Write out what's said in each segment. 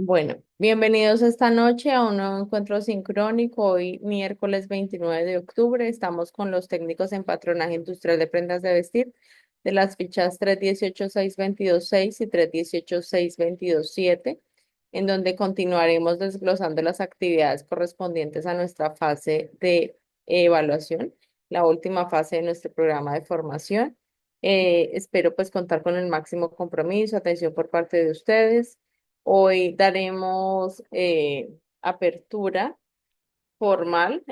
Bueno, bienvenidos esta noche a un nuevo encuentro sincrónico. Hoy, miércoles 29 de octubre, estamos con los técnicos en patronaje industrial de prendas de vestir de las fichas 318-622-6 y 318-622-7, en donde continuaremos desglosando las actividades correspondientes a nuestra fase de evaluación, la última fase de nuestro programa de formación. Espero pues contar con el máximo compromiso, atención por parte de ustedes. Hoy daremos apertura formal,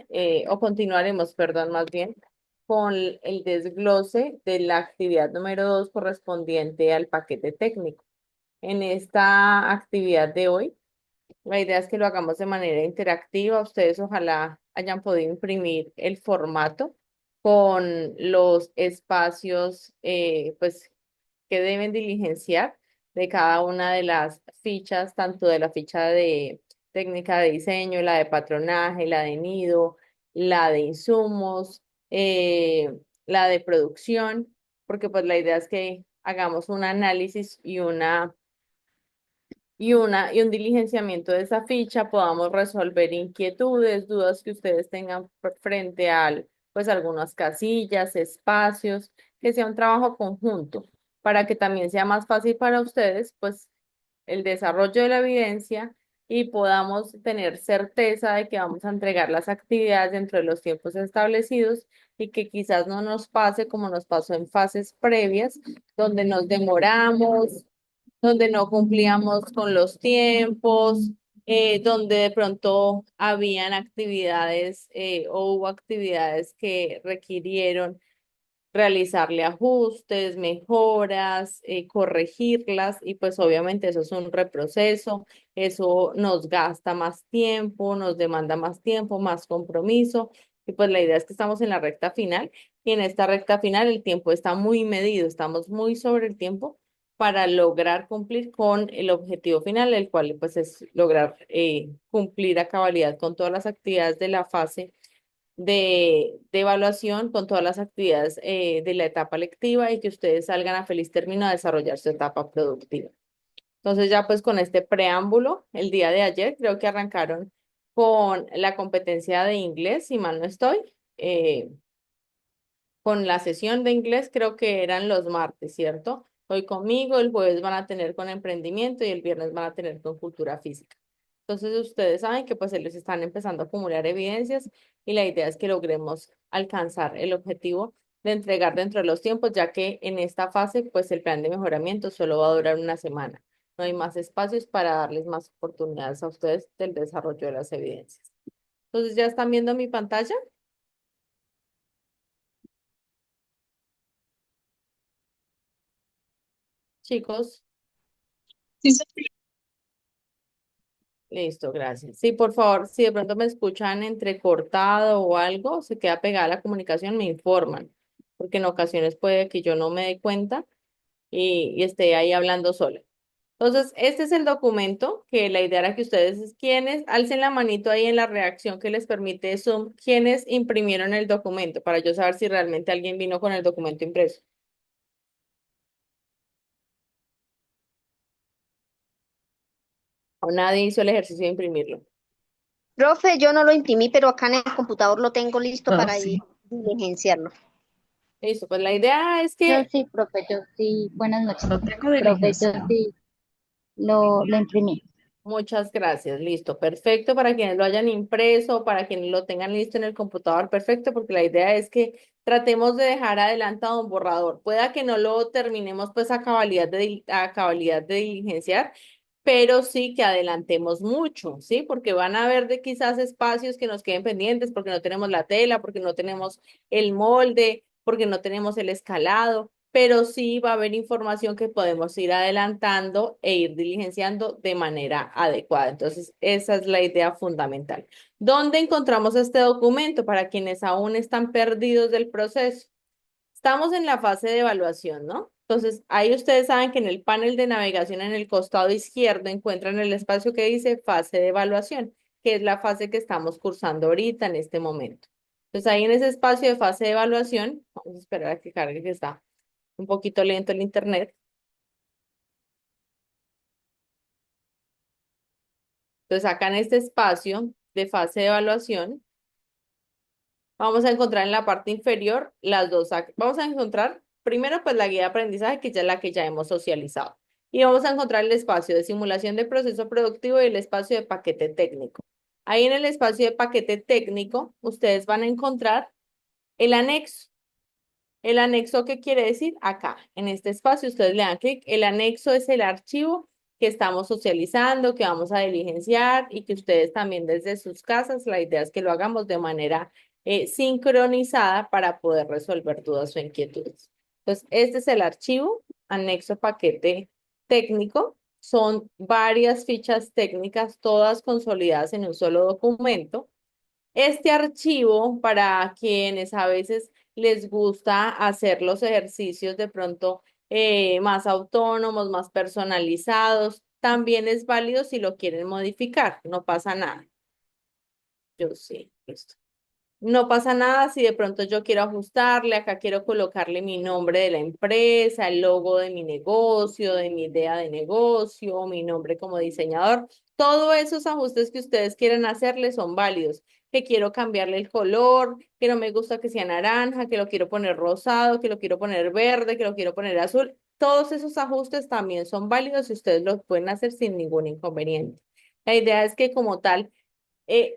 o continuaremos, perdón, más bien, con el desglose de la actividad número 2 correspondiente al paquete técnico. En esta actividad de hoy, la idea es que lo hagamos de manera interactiva. Ustedes ojalá hayan podido imprimir el formato con los espacios, pues que deben diligenciar de cada una de las fichas, tanto de la ficha de técnica de diseño, la de patronaje, la de nido, la de insumos, eh, la de producción, porque pues la idea es que hagamos un análisis y un diligenciamiento de esa ficha, podamos resolver inquietudes, dudas que ustedes tengan frente al, pues algunas casillas, espacios, que sea un trabajo conjunto, para que también sea más fácil para ustedes, pues el desarrollo de la evidencia y podamos tener certeza de que vamos a entregar las actividades dentro de los tiempos establecidos y que quizás no nos pase como nos pasó en fases previas, donde nos demoramos, donde no cumplíamos con los tiempos, donde de pronto habían actividades o hubo actividades que requirieron realizarle ajustes, mejoras, corregirlas y pues obviamente eso es un reproceso, eso nos gasta más tiempo, nos demanda más tiempo, más compromiso y pues la idea es que estamos en la recta final y en esta recta final el tiempo está muy medido, estamos muy sobre el tiempo para lograr cumplir con el objetivo final, el cual pues es lograr cumplir a cabalidad con todas las actividades de la fase de evaluación con todas las actividades de la etapa lectiva y que ustedes salgan a feliz término a desarrollar su etapa productiva. Entonces ya pues con este preámbulo, el día de ayer creo que arrancaron con la competencia de inglés, si mal no estoy, con la sesión de inglés creo que eran los martes, ¿cierto? Hoy conmigo, el jueves van a tener con emprendimiento y el viernes van a tener con cultura física. Entonces ustedes saben que pues ellos están empezando a acumular evidencias y la idea es que logremos alcanzar el objetivo de entregar dentro de los tiempos, ya que en esta fase pues el plan de mejoramiento solo va a durar una semana. No hay más espacios para darles más oportunidades a ustedes del desarrollo de las evidencias. Entonces, ¿ya están viendo mi pantalla, chicos? Sí, sí. Listo, gracias. Sí, por favor, si de pronto me escuchan entrecortado o algo, se queda pegada la comunicación, me informan, porque en ocasiones puede que yo no me dé cuenta y esté ahí hablando sola. Entonces, este es el documento que la idea era que ustedes, quienes, alcen la manito ahí en la reacción que les permite Zoom, quienes imprimieron el documento, para yo saber si realmente alguien vino con el documento impreso. O nadie hizo el ejercicio de imprimirlo. Profe, yo no lo imprimí, pero acá en el computador lo tengo listo Ah, para sí. diligenciarlo. Listo, pues la idea es Yo que sí, profe, yo sí. Buenas noches. Lo tengo Profe, yo diligenciado. sí lo imprimí. muchas gracias, listo, perfecto para quienes lo hayan impreso, para quienes lo tengan listo en el computador, perfecto, porque la idea es que tratemos de dejar adelantado un borrador. Pueda que no lo terminemos pues a cabalidad de diligenciar, pero sí que adelantemos mucho, ¿sí? Porque van a haber de quizás espacios que nos queden pendientes porque no tenemos la tela, porque no tenemos el molde, porque no tenemos el escalado, pero sí va a haber información que podemos ir adelantando e ir diligenciando de manera adecuada. Entonces, esa es la idea fundamental. ¿Dónde encontramos este documento para quienes aún están perdidos del proceso? Estamos en la fase de evaluación, ¿no? Entonces, ahí ustedes saben que en el panel de navegación en el costado izquierdo encuentran el espacio que dice fase de evaluación, que es la fase que estamos cursando ahorita en este momento. Entonces, ahí en ese espacio de fase de evaluación, vamos a esperar a que cargue, que está un poquito lento el internet. Entonces, acá en este espacio de fase de evaluación, vamos a encontrar en la parte inferior las dos. Vamos a encontrar primero pues la guía de aprendizaje, que ya es la que ya hemos socializado. Y vamos a encontrar el espacio de simulación de proceso productivo y el espacio de paquete técnico. Ahí en el espacio de paquete técnico, ustedes van a encontrar el anexo. El anexo, ¿qué quiere decir? Acá, en este espacio, ustedes le dan clic. El anexo es el archivo que estamos socializando, que vamos a diligenciar y que ustedes también desde sus casas, la idea es que lo hagamos de manera sincronizada para poder resolver dudas o inquietudes. Entonces, este es el archivo, anexo paquete técnico. Son varias fichas técnicas, todas consolidadas en un solo documento. Este archivo, para quienes a veces les gusta hacer los ejercicios de pronto más autónomos, más personalizados, también es válido si lo quieren modificar, no pasa nada. Yo sí, listo. No pasa nada si de pronto yo quiero ajustarle, acá quiero colocarle mi nombre de la empresa, el logo de mi negocio, de mi idea de negocio, mi nombre como diseñador. Todos esos ajustes que ustedes quieren hacerle son válidos. Que quiero cambiarle el color, que no me gusta que sea naranja, que lo quiero poner rosado, que lo quiero poner verde, que lo quiero poner azul. Todos esos ajustes también son válidos y ustedes los pueden hacer sin ningún inconveniente. La idea es que como tal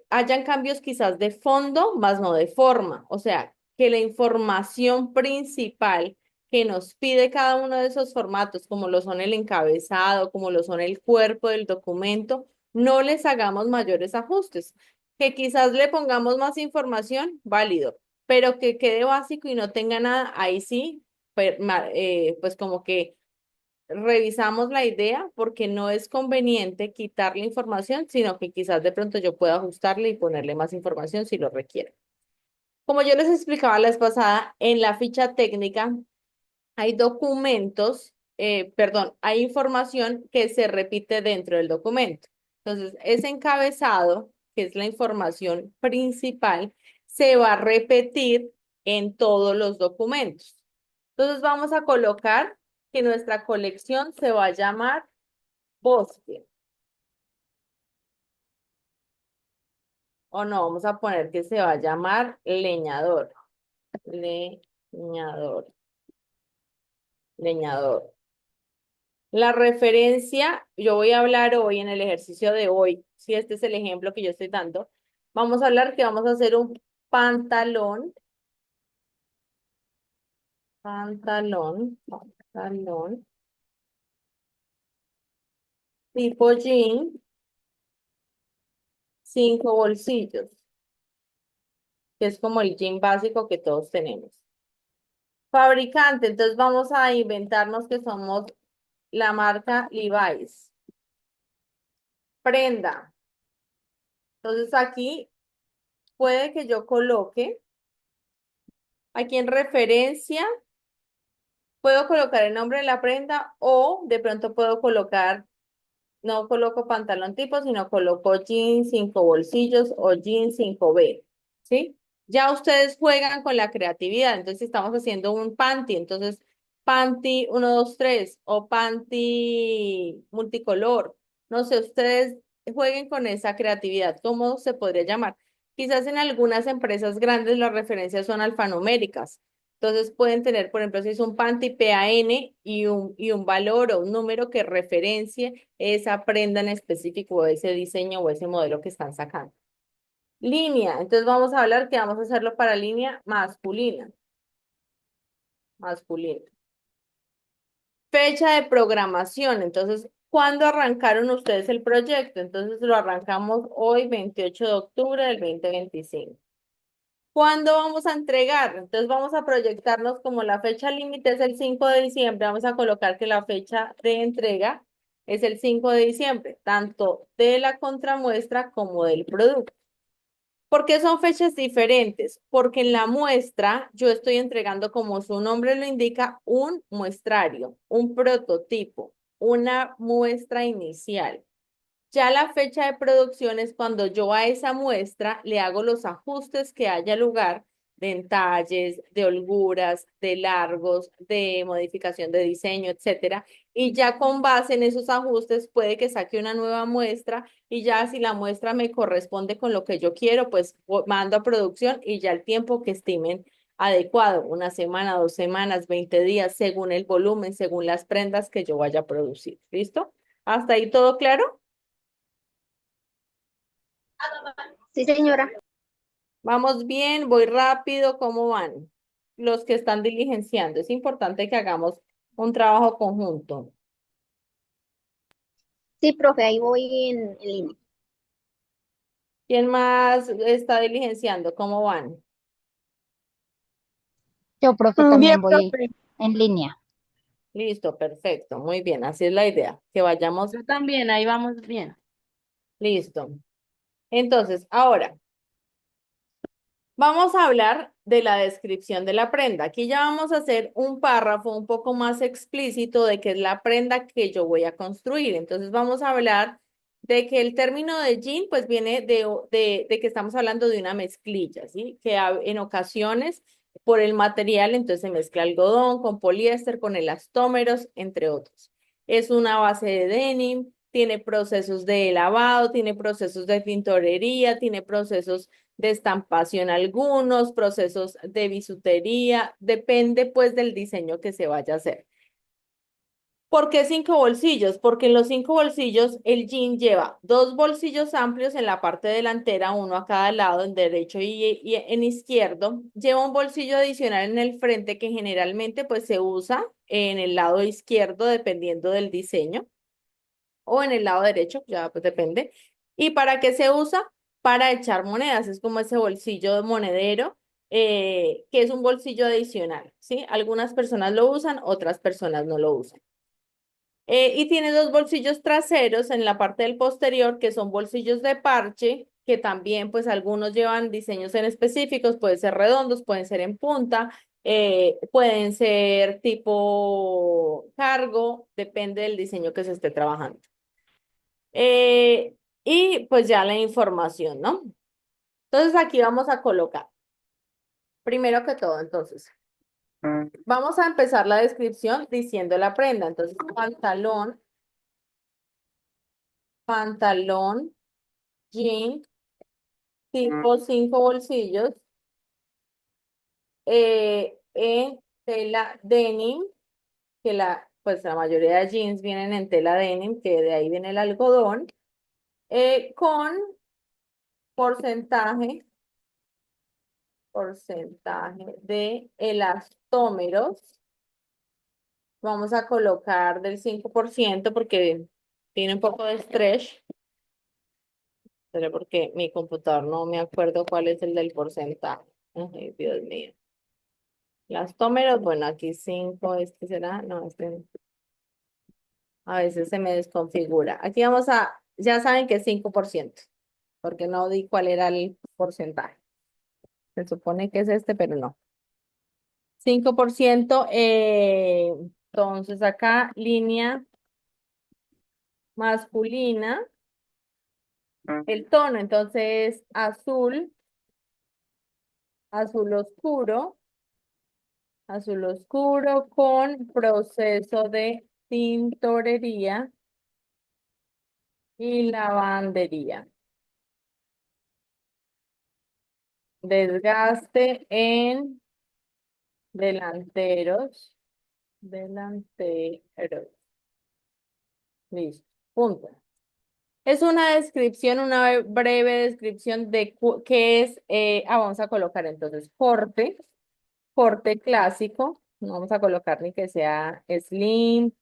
hayan cambios quizás de fondo, más no de forma. O sea, que la información principal que nos pide cada uno de esos formatos, como lo son el encabezado, como lo son el cuerpo del documento, no les hagamos mayores ajustes. Que quizás le pongamos más información, válido, pero que quede básico y no tenga nada, ahí sí, pues como que revisamos la idea porque no es conveniente quitarle información, sino que quizás de pronto yo pueda ajustarle y ponerle más información si lo requiere. Como yo les explicaba la vez pasada, en la ficha técnica hay documentos, perdón, hay información que se repite dentro del documento. Entonces, ese encabezado, que es la información principal, se va a repetir en todos los documentos. Entonces, vamos a colocar que nuestra colección se va a llamar Bosque. O no, vamos a poner que se va a llamar Leñador. Leñador. Leñador. La referencia, yo voy a hablar hoy en el ejercicio de hoy, si este es el ejemplo que yo estoy dando, vamos a hablar que vamos a hacer un pantalón, pantalón, tipo jean, 5 bolsillos, que es como el jean básico que todos tenemos. Fabricante, entonces vamos a inventarnos que somos la marca Levi's. Prenda. Entonces aquí puede que yo coloque, aquí en referencia, puedo colocar el nombre de la prenda o de pronto puedo colocar, no coloco pantalón tipo, sino coloco jean 5 bolsillos o jean 5B, ¿sí? Ya ustedes juegan con la creatividad, entonces si estamos haciendo un panty, entonces panty 1, 2, 3 o panty multicolor, no sé, ustedes jueguen con esa creatividad, ¿cómo se podría llamar? Quizás en algunas empresas grandes las referencias son alfanuméricas. Entonces pueden tener, por ejemplo, si es un panty PAN y un valor o un número que referencie esa prenda en específico o ese diseño o ese modelo que están sacando. Línea, entonces vamos a hablar que vamos a hacerlo para línea masculina. Masculina. Fecha de programación, entonces, ¿cuándo arrancaron ustedes el proyecto? Entonces lo arrancamos hoy, 28 de octubre del 2025. ¿Cuándo vamos a entregar? Entonces vamos a proyectarnos como la fecha límite es el 5 de diciembre, vamos a colocar que la fecha de entrega es el 5 de diciembre, tanto de la contramuestra como del producto. ¿Por qué son fechas diferentes? Porque en la muestra yo estoy entregando, como su nombre lo indica, un muestrario, un prototipo, una muestra inicial. Ya la fecha de producción es cuando yo a esa muestra le hago los ajustes que haya lugar de entalles, de holguras, de largos, de modificación de diseño, etcétera. y ya con base en esos ajustes puede que saque una nueva muestra y ya si la muestra me corresponde con lo que yo quiero, pues mando a producción y ya el tiempo que estimen adecuado, una semana, 2 semanas, 20 días, según el volumen, según las prendas que yo vaya a producir. ¿Listo? ¿Hasta ahí todo claro? Sí, señora. Vamos bien, voy rápido, ¿cómo van? Los que están diligenciando. Es importante que hagamos un trabajo conjunto. Sí, profe, ahí voy en línea. ¿Quién más está diligenciando? ¿Cómo van? Yo, profe, Bien, también voy profe. en línea. Listo, perfecto, muy bien, así es la idea, que vayamos, Yo también, ahí vamos bien. listo. Entonces, ahora vamos a hablar de la descripción de la prenda. Aquí ya vamos a hacer un párrafo un poco más explícito de qué es la prenda que yo voy a construir. Entonces, vamos a hablar de que el término de jean, pues viene de que estamos hablando de una mezclilla, ¿sí? Que en ocasiones, por el material, entonces se mezcla algodón con poliéster, con elastómeros, entre otros. Es una base de denim, tiene procesos de lavado, tiene procesos de tintorería, tiene procesos de estampación algunos, procesos de bisutería, depende pues del diseño que se vaya a hacer. ¿Por qué 5 bolsillos? Porque en los 5 bolsillos el jean lleva 2 bolsillos amplios en la parte delantera, uno a cada lado, en derecho y en izquierdo. Lleva un bolsillo adicional en el frente que generalmente pues se usa en el lado izquierdo dependiendo del diseño o en el lado derecho, ya pues depende. ¿Y para qué se usa? Para echar monedas, es como ese bolsillo de monedero, que es un bolsillo adicional, ¿sí? Algunas personas lo usan, otras personas no lo usan. Y tiene 2 bolsillos traseros en la parte del posterior, que son bolsillos de parche, que también pues algunos llevan diseños en específicos, pueden ser redondos, pueden ser en punta, pueden ser tipo cargo, depende del diseño que se esté trabajando. Y pues ya la información, ¿no? Entonces aquí vamos a colocar, primero que todo, entonces, vamos a empezar la descripción diciendo la prenda. Entonces, pantalón, jean, tipo 5 bolsillos, en tela denim, que pues la mayoría de jeans vienen en tela denim, que de ahí viene el algodón, con porcentaje de elastómeros. Vamos a colocar del 5% porque tiene un poco de stretch, pero porque mi computador no me acuerdo cuál es el del porcentaje. Ay, Dios mío. Elastómeros, bueno, aquí 5, este será, no, este a veces se me desconfigura. Aquí vamos a, ya saben que es 5%, porque no di cuál era el porcentaje. Se supone que es este, pero no. 5%, entonces acá línea masculina, el tono, entonces azul oscuro con proceso de tintorería y lavandería. Desgaste en delanteros. Listo, punto. Es una descripción, una breve descripción de qué es, vamos a colocar entonces corte clásico, no vamos a colocar ni que sea slim.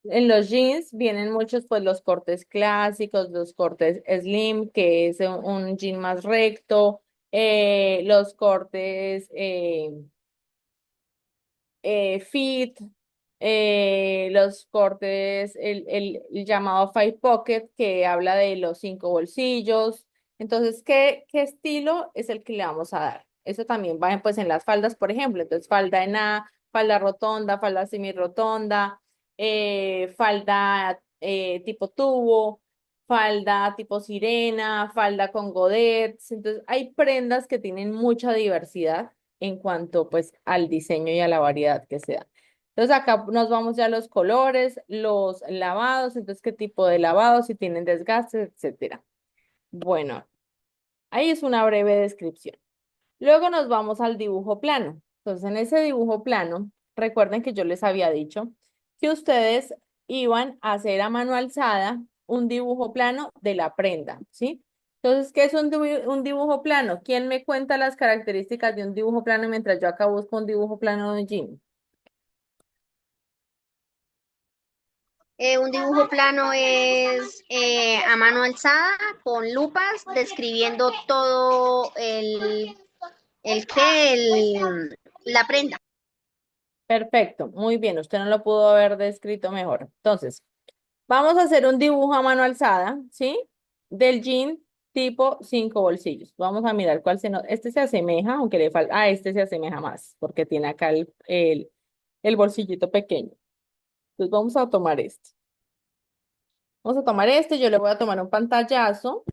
En los jeans vienen muchos, pues los cortes clásicos, los cortes slim, que es un jean más recto, los cortes fit, los cortes, el llamado five pocket que habla de los 5 bolsillos. Entonces, ¿qué estilo es el que le vamos a dar? Eso también va pues en las faldas, por ejemplo. Entonces, falda en A, falda rotonda, falda semirrotonda, falda tipo tubo, falda tipo sirena, falda con godets. Entonces, hay prendas que tienen mucha diversidad en cuanto pues al diseño y a la variedad que se da. Entonces acá nos vamos ya a los colores, los lavados, entonces qué tipo de lavados, si tienen desgastes, etcétera. Bueno, ahí es una breve descripción. Luego nos vamos al dibujo plano. Entonces en ese dibujo plano, recuerden que yo les había dicho que ustedes iban a hacer a mano alzada un dibujo plano de la prenda, ¿sí? Entonces, ¿qué es un dibujo plano? ¿Quién me cuenta las características de un dibujo plano mientras yo acá busco un dibujo plano de jean? Un dibujo plano es a mano alzada con lupas describiendo todo la prenda. Perfecto, muy bien, usted no lo pudo haber descrito mejor. Entonces, vamos a hacer un dibujo a mano alzada, ¿sí? Del jean tipo 5 bolsillos. Vamos a mirar cuál se nos... Este se asemeja, aunque le falta... Ah, este se asemeja más, porque tiene acá el bolsillito pequeño. Entonces vamos a tomar este. Vamos a tomar este, yo le voy a tomar un pantallazo,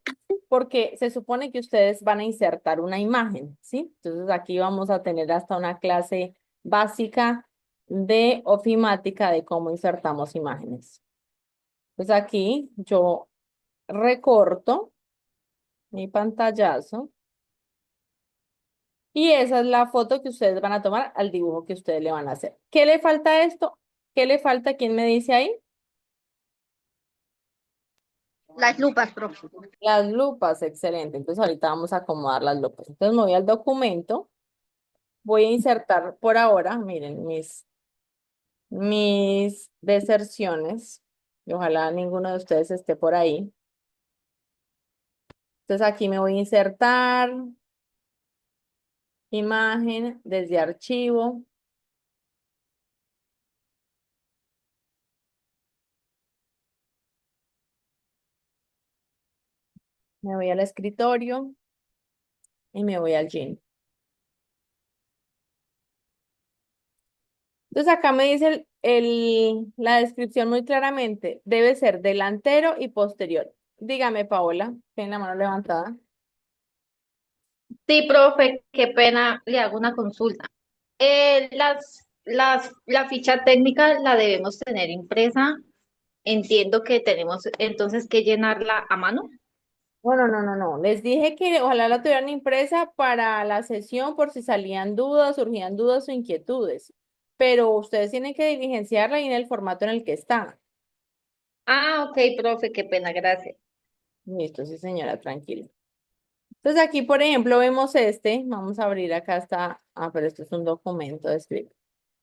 porque se supone que ustedes van a insertar una imagen, ¿sí? Entonces aquí vamos a tener hasta una clase básica de ofimática de cómo insertamos imágenes. Pues aquí yo recorto mi pantallazo y esa es la foto que ustedes van a tomar al dibujo que ustedes le van a hacer. ¿Qué le falta a esto? ¿Qué le falta? ¿Quién me dice ahí? Las lupas, profe. Las lupas, excelente. Entonces ahorita vamos a acomodar las lupas. Entonces me voy al documento, voy a insertar por ahora, miren, mis deserciones. Y ojalá ninguno de ustedes esté por ahí. Entonces aquí me voy a insertar imagen desde archivo. Me voy al escritorio y me voy al gym. Entonces acá me dice la descripción muy claramente. Debe ser delantero y posterior. Dígame, Paola, tiene la mano levantada. Sí, profe, qué pena, le hago una consulta. La ficha técnica la debemos tener impresa. Entiendo que tenemos entonces que llenarla a mano. Bueno, no, no, no. Les dije que ojalá la tuvieran impresa para la sesión por si salían dudas, surgían dudas o inquietudes. Pero ustedes tienen que diligenciarla y en el formato en el que está. Ah, ok, profe, qué pena, gracias. Listo, sí, señora, tranquila. Entonces aquí, por ejemplo, vemos este. Vamos a abrir acá está. Ah, pero esto es un documento de script.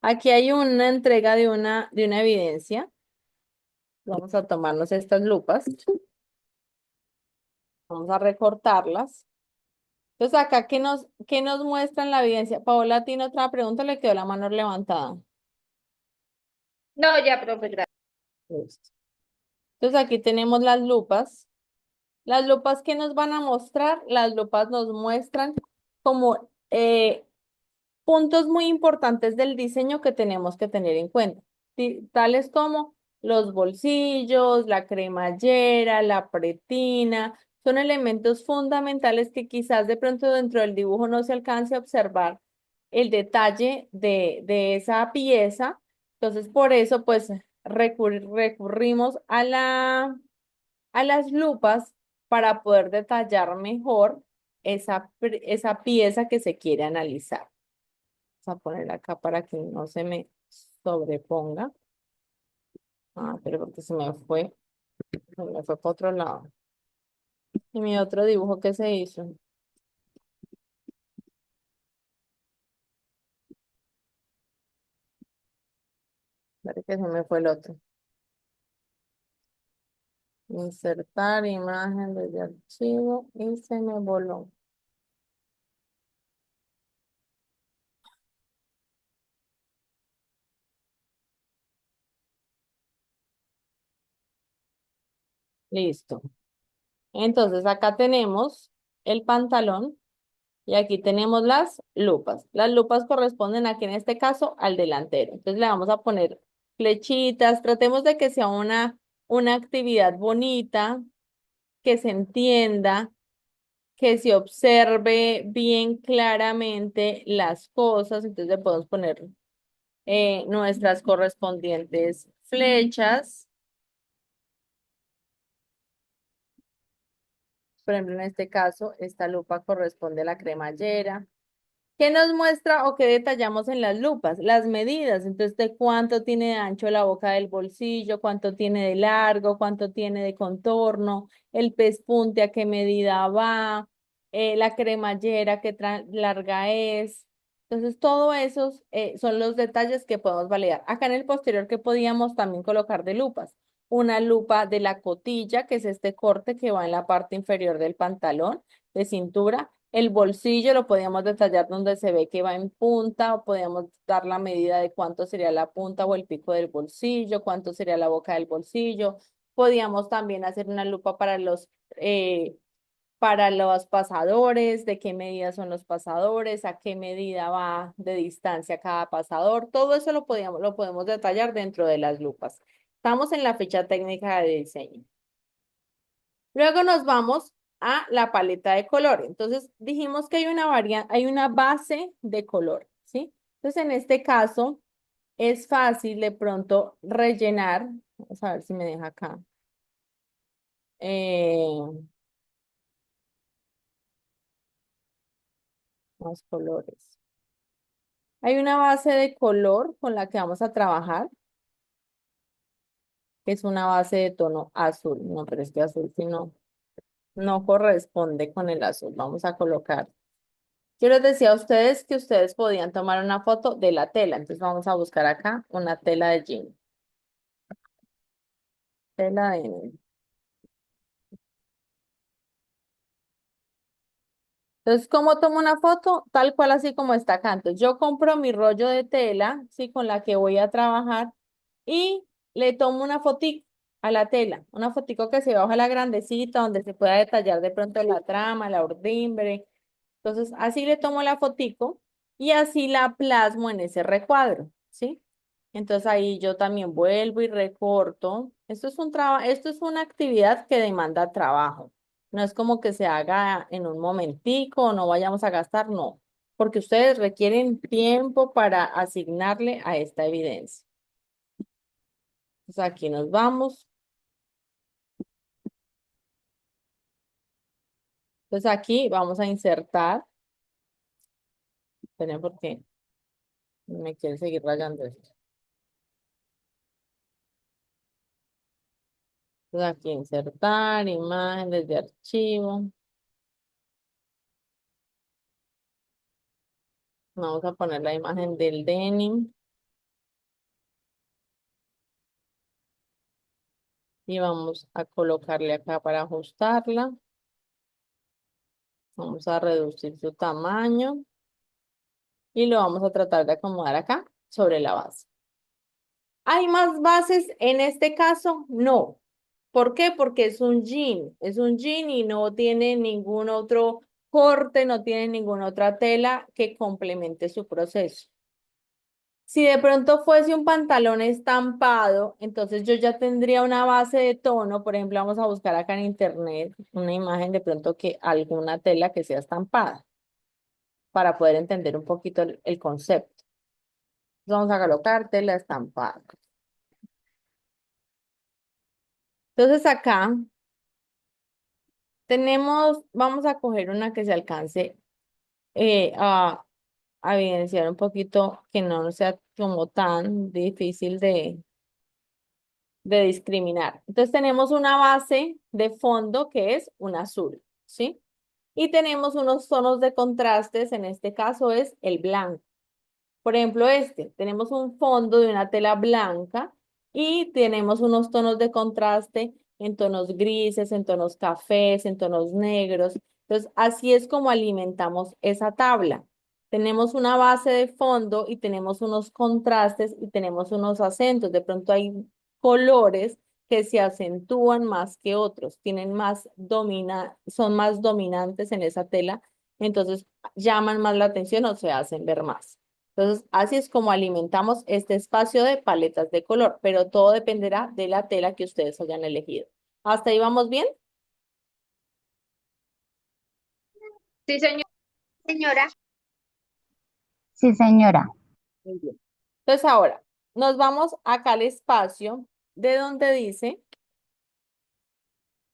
Aquí hay una entrega de una evidencia. Vamos a tomarnos estas lupas. Vamos a recortarlas. Entonces acá, ¿qué nos muestra en la evidencia? Paola, tiene otra pregunta, le quedó la mano levantada. No, ya, profe, gracias. Listo. Entonces aquí tenemos las lupas. Las lupas que nos van a mostrar, las lupas nos muestran como puntos muy importantes del diseño que tenemos que tener en cuenta, tales como los bolsillos, la cremallera, la pretina, son elementos fundamentales que quizás de pronto dentro del dibujo no se alcance a observar el detalle de esa pieza. Entonces, por eso, pues, recurrimos a las lupas para poder detallar mejor esa pieza que se quiere analizar. Vamos a poner acá para que no se me sobreponga. Ah, pero porque se me fue para otro lado. Y mi otro dibujo que se hizo. Parece que se me fue el otro. Insertar imagen desde archivo y se me voló. Listo. Entonces acá tenemos el pantalón y aquí tenemos las lupas. Las lupas corresponden aquí en este caso al delantero. Entonces le vamos a poner flechitas. Tratemos de que sea una actividad bonita, que se entienda, que se observe bien claramente las cosas. Entonces le podemos poner nuestras correspondientes flechas. Por ejemplo, en este caso, esta lupa corresponde a la cremallera. ¿Qué nos muestra o qué detallamos en las lupas? Las medidas. Entonces, de cuánto tiene de ancho la boca del bolsillo, cuánto tiene de largo, cuánto tiene de contorno, el pespunte a qué medida va, la cremallera qué larga es. Entonces, todos esos son los detalles que podemos validar. Acá en el posterior, que podíamos también colocar de lupas. Una lupa de la cotilla, que es este corte que va en la parte inferior del pantalón de cintura. El bolsillo lo podíamos detallar donde se ve que va en punta, o podíamos dar la medida de cuánto sería la punta o el pico del bolsillo, cuánto sería la boca del bolsillo. Podíamos también hacer una lupa para los pasadores, de qué medida son los pasadores, a qué medida va de distancia cada pasador. Todo eso lo podemos detallar dentro de las lupas. Estamos en la ficha técnica de diseño. Luego nos vamos a la paleta de color. Entonces dijimos que hay una base de color, ¿sí? Entonces en este caso es fácil de pronto rellenar. Vamos a ver si me deja acá. Eh, Más colores. Hay una base de color con la que vamos a trabajar, que es una base de tono azul. No, pero es que azul si no corresponde con el azul. Vamos a colocar. Yo les decía a ustedes que ustedes podían tomar una foto de la tela. Entonces vamos a buscar acá una tela de jean. Tela de... Entonces, ¿cómo tomo una foto? Tal cual así como está acá. Entonces, yo compro mi rollo de tela, ¿sí? Con la que voy a trabajar y le tomo una fotico a la tela. Una fotico que se baja la grandecita, donde se pueda detallar de pronto la trama, la urdimbre. Entonces, así le tomo la fotico y así la plasmo en ese recuadro, ¿sí? Entonces ahí yo también vuelvo y recorto. Esto es una actividad que demanda trabajo. No es como que se haga en un momentico, no vayamos a gastar, no, porque ustedes requieren tiempo para asignarle a esta evidencia. Entonces aquí nos vamos. Entonces aquí vamos a insertar. Esperen porque me quiere seguir rayando esto. Entonces aquí insertar, imágenes de archivo. Vamos a poner la imagen del denim y vamos a colocarle acá para ajustarla. Vamos a reducir su tamaño y lo vamos a tratar de acomodar acá sobre la base. ¿Hay más bases en este caso? No. ¿Por qué? Porque es un jean y no tiene ningún otro corte, no tiene ninguna otra tela que complemente su proceso. Si de pronto fuese un pantalón estampado, entonces yo ya tendría una base de tono. Por ejemplo, vamos a buscar acá en internet una imagen de pronto que alguna tela que sea estampada para poder entender un poquito el concepto. Entonces, vamos a colocar tela estampada. Entonces acá vamos a coger una que se alcance eh, a, a evidenciar un poquito que no sea como tan difícil de discriminar. Entonces tenemos una base de fondo que es un azul, ¿sí? Y tenemos unos tonos de contrastes, en este caso es el blanco. Por ejemplo, tenemos un fondo de una tela blanca y tenemos unos tonos de contraste en tonos grises, en tonos cafés, en tonos negros. Entonces, así es como alimentamos esa tabla. Tenemos una base de fondo y tenemos unos contrastes y tenemos unos acentos. De pronto hay colores que se acentúan más que otros, son más dominantes en esa tela, entonces llaman más la atención o se hacen ver más. Entonces, así es como alimentamos este espacio de paletas de color, pero todo dependerá de la tela que ustedes hayan elegido. ¿Hasta ahí vamos bien? Sí, señor. Señora, Sí, señora. Muy bien. Entonces ahora, nos vamos acá al espacio de donde dice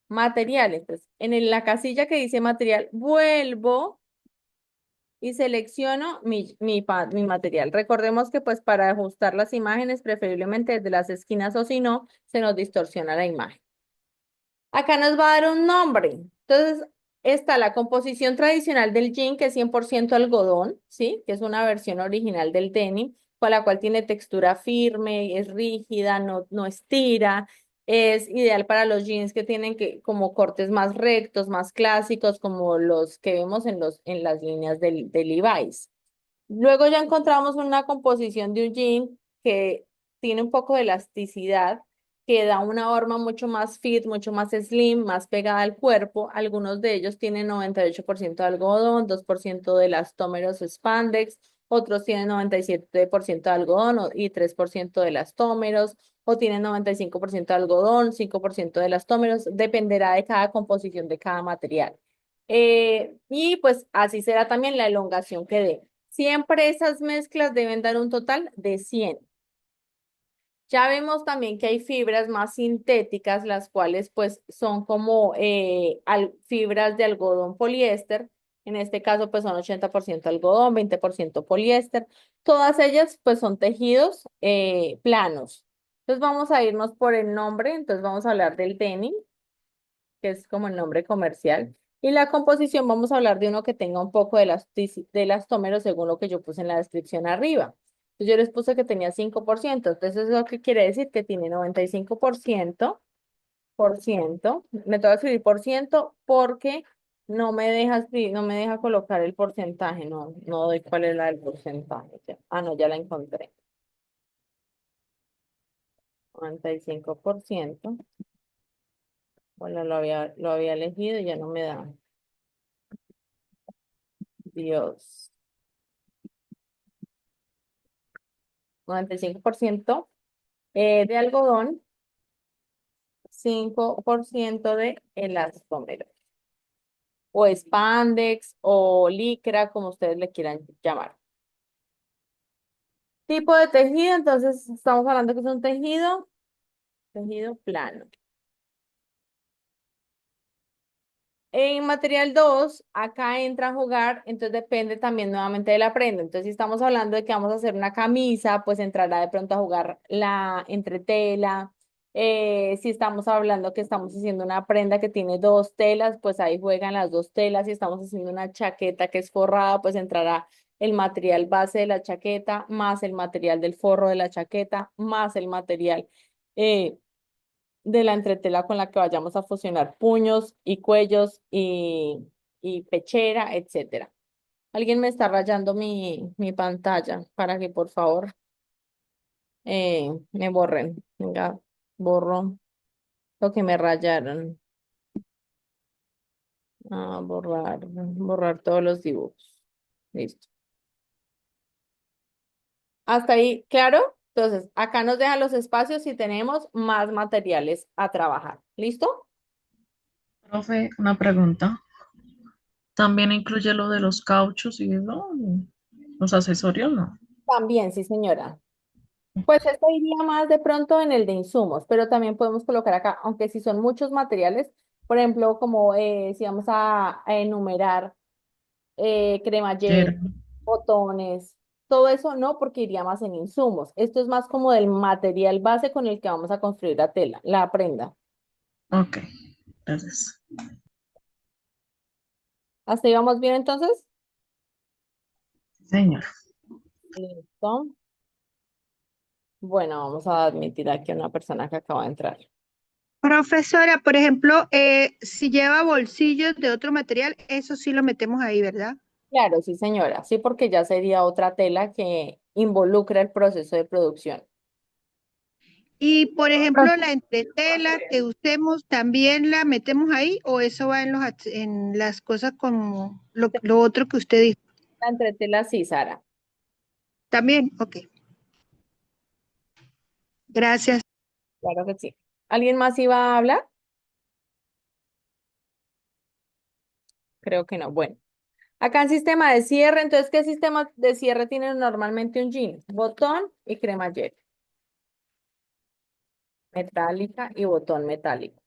material. Entonces, la casilla que dice material, vuelvo y selecciono mi material. Recordemos que pues para ajustar las imágenes, preferiblemente desde las esquinas o si no, se nos distorsiona la imagen. Acá nos va a dar un nombre. Entonces, está la composición tradicional del jean, que es 100% algodón, ¿sí? Que es una versión original del denim, con la cual tiene textura firme, es rígida, no estira. Es ideal para los jeans que tienen como cortes más rectos, más clásicos, como los que vemos en las líneas del Levi's. Luego ya encontramos una composición de un jean que tiene un poco de elasticidad, que da una forma mucho más fit, mucho más slim, más pegada al cuerpo. Algunos de ellos tienen 98% de algodón, 2% de elastómeros spandex, otros tienen 97% de algodón y 3% de elastómeros, o tienen 95% de algodón, 5% de elastómeros, dependerá de cada composición de cada material. Y pues así será también la elongación que dé. Siempre esas mezclas deben dar un total de 100. Ya vemos también que hay fibras más sintéticas, las cuales pues son como fibras de algodón poliéster. En este caso pues son 80% algodón, 20% poliéster. Todas ellas pues son tejidos planos. Entonces vamos a irnos por el nombre. Entonces vamos a hablar del denim, que es como el nombre comercial. Y la composición, vamos a hablar de uno que tenga un poco de elastómero según lo que yo puse en la descripción arriba. Entonces yo les puse que tenía 5%. Entonces eso que quiere decir que tiene 95%. Me tengo que escribir por ciento porque no me deja colocar el porcentaje. No doy cuál es la del porcentaje. Ah, no, ya la encontré. 95%. Bueno, lo había elegido y ya no me da. Dios. 95% de algodón, 5% de elastómero, o spandex, o licra, como ustedes le quieran llamar. Tipo de tejido, entonces estamos hablando que es un tejido plano. En material 2 acá entra a jugar, entonces depende también nuevamente de la prenda. Entonces, si estamos hablando de que vamos a hacer una camisa, pues entrará de pronto a jugar la entretela. Si estamos hablando que estamos haciendo una prenda que tiene dos telas, pues ahí juegan las dos telas. Si estamos haciendo una chaqueta que es forrada, pues entrará el material base de la chaqueta, más el material del forro de la chaqueta, más el material eh, de la entretela con la que vayamos a fusionar puños y cuellos y pechera, etcétera. Alguien me está rayando mi pantalla para que por favor me borren. Venga, borro lo que me rayaron. Borrar todos los dibujos. Listo. Hasta ahí, ¿claro? Entonces, acá nos dejan los espacios y tenemos más materiales a trabajar. ¿Listo? Profe, una pregunta. ¿También incluye lo de los cauchos y eso? ¿Los accesorios? No. También, sí, señora. Pues esto iría más de pronto en el de insumos, pero también podemos colocar acá, aunque si son muchos materiales, por ejemplo, como si vamos a enumerar cremallera, Yerba. botones, todo eso no, porque iría más en insumos. Esto es más como del material base con el que vamos a construir la tela, la prenda. Ok, gracias. ¿Hasta ahí vamos bien entonces? Sí, señor. Listo. Bueno, vamos a admitir aquí a una persona que acaba de entrar. Profesora, por ejemplo, si lleva bolsillos de otro material, eso sí lo metemos ahí, ¿verdad? Claro, sí, señora. Sí, porque ya sería otra tela que involucra el proceso de producción. Y por ejemplo, la entretela que usemos, ¿también la metemos ahí o eso va en en las cosas como lo otro que usted dijo? La entretela sí, Sara. También, ok. Gracias. Claro que sí. ¿Alguien más iba a hablar? Creo que no. Bueno, Acá en sistema de cierre, entonces, ¿qué sistema de cierre tiene normalmente un jean? Botón y cremallera. Metálica y botón metálico.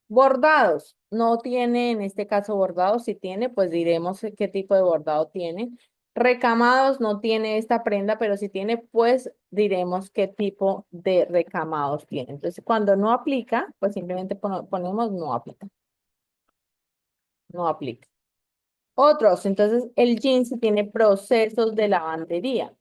Bordados, no tiene en este caso bordados, si tiene, pues diremos qué tipo de bordado tiene. Recamados no tiene esta prenda, pero si tiene, pues diremos qué tipo de recamados tiene. Entonces, cuando no aplica, pues simplemente ponemos no aplica. No aplica. Otros, entonces el jeans tiene procesos de lavandería.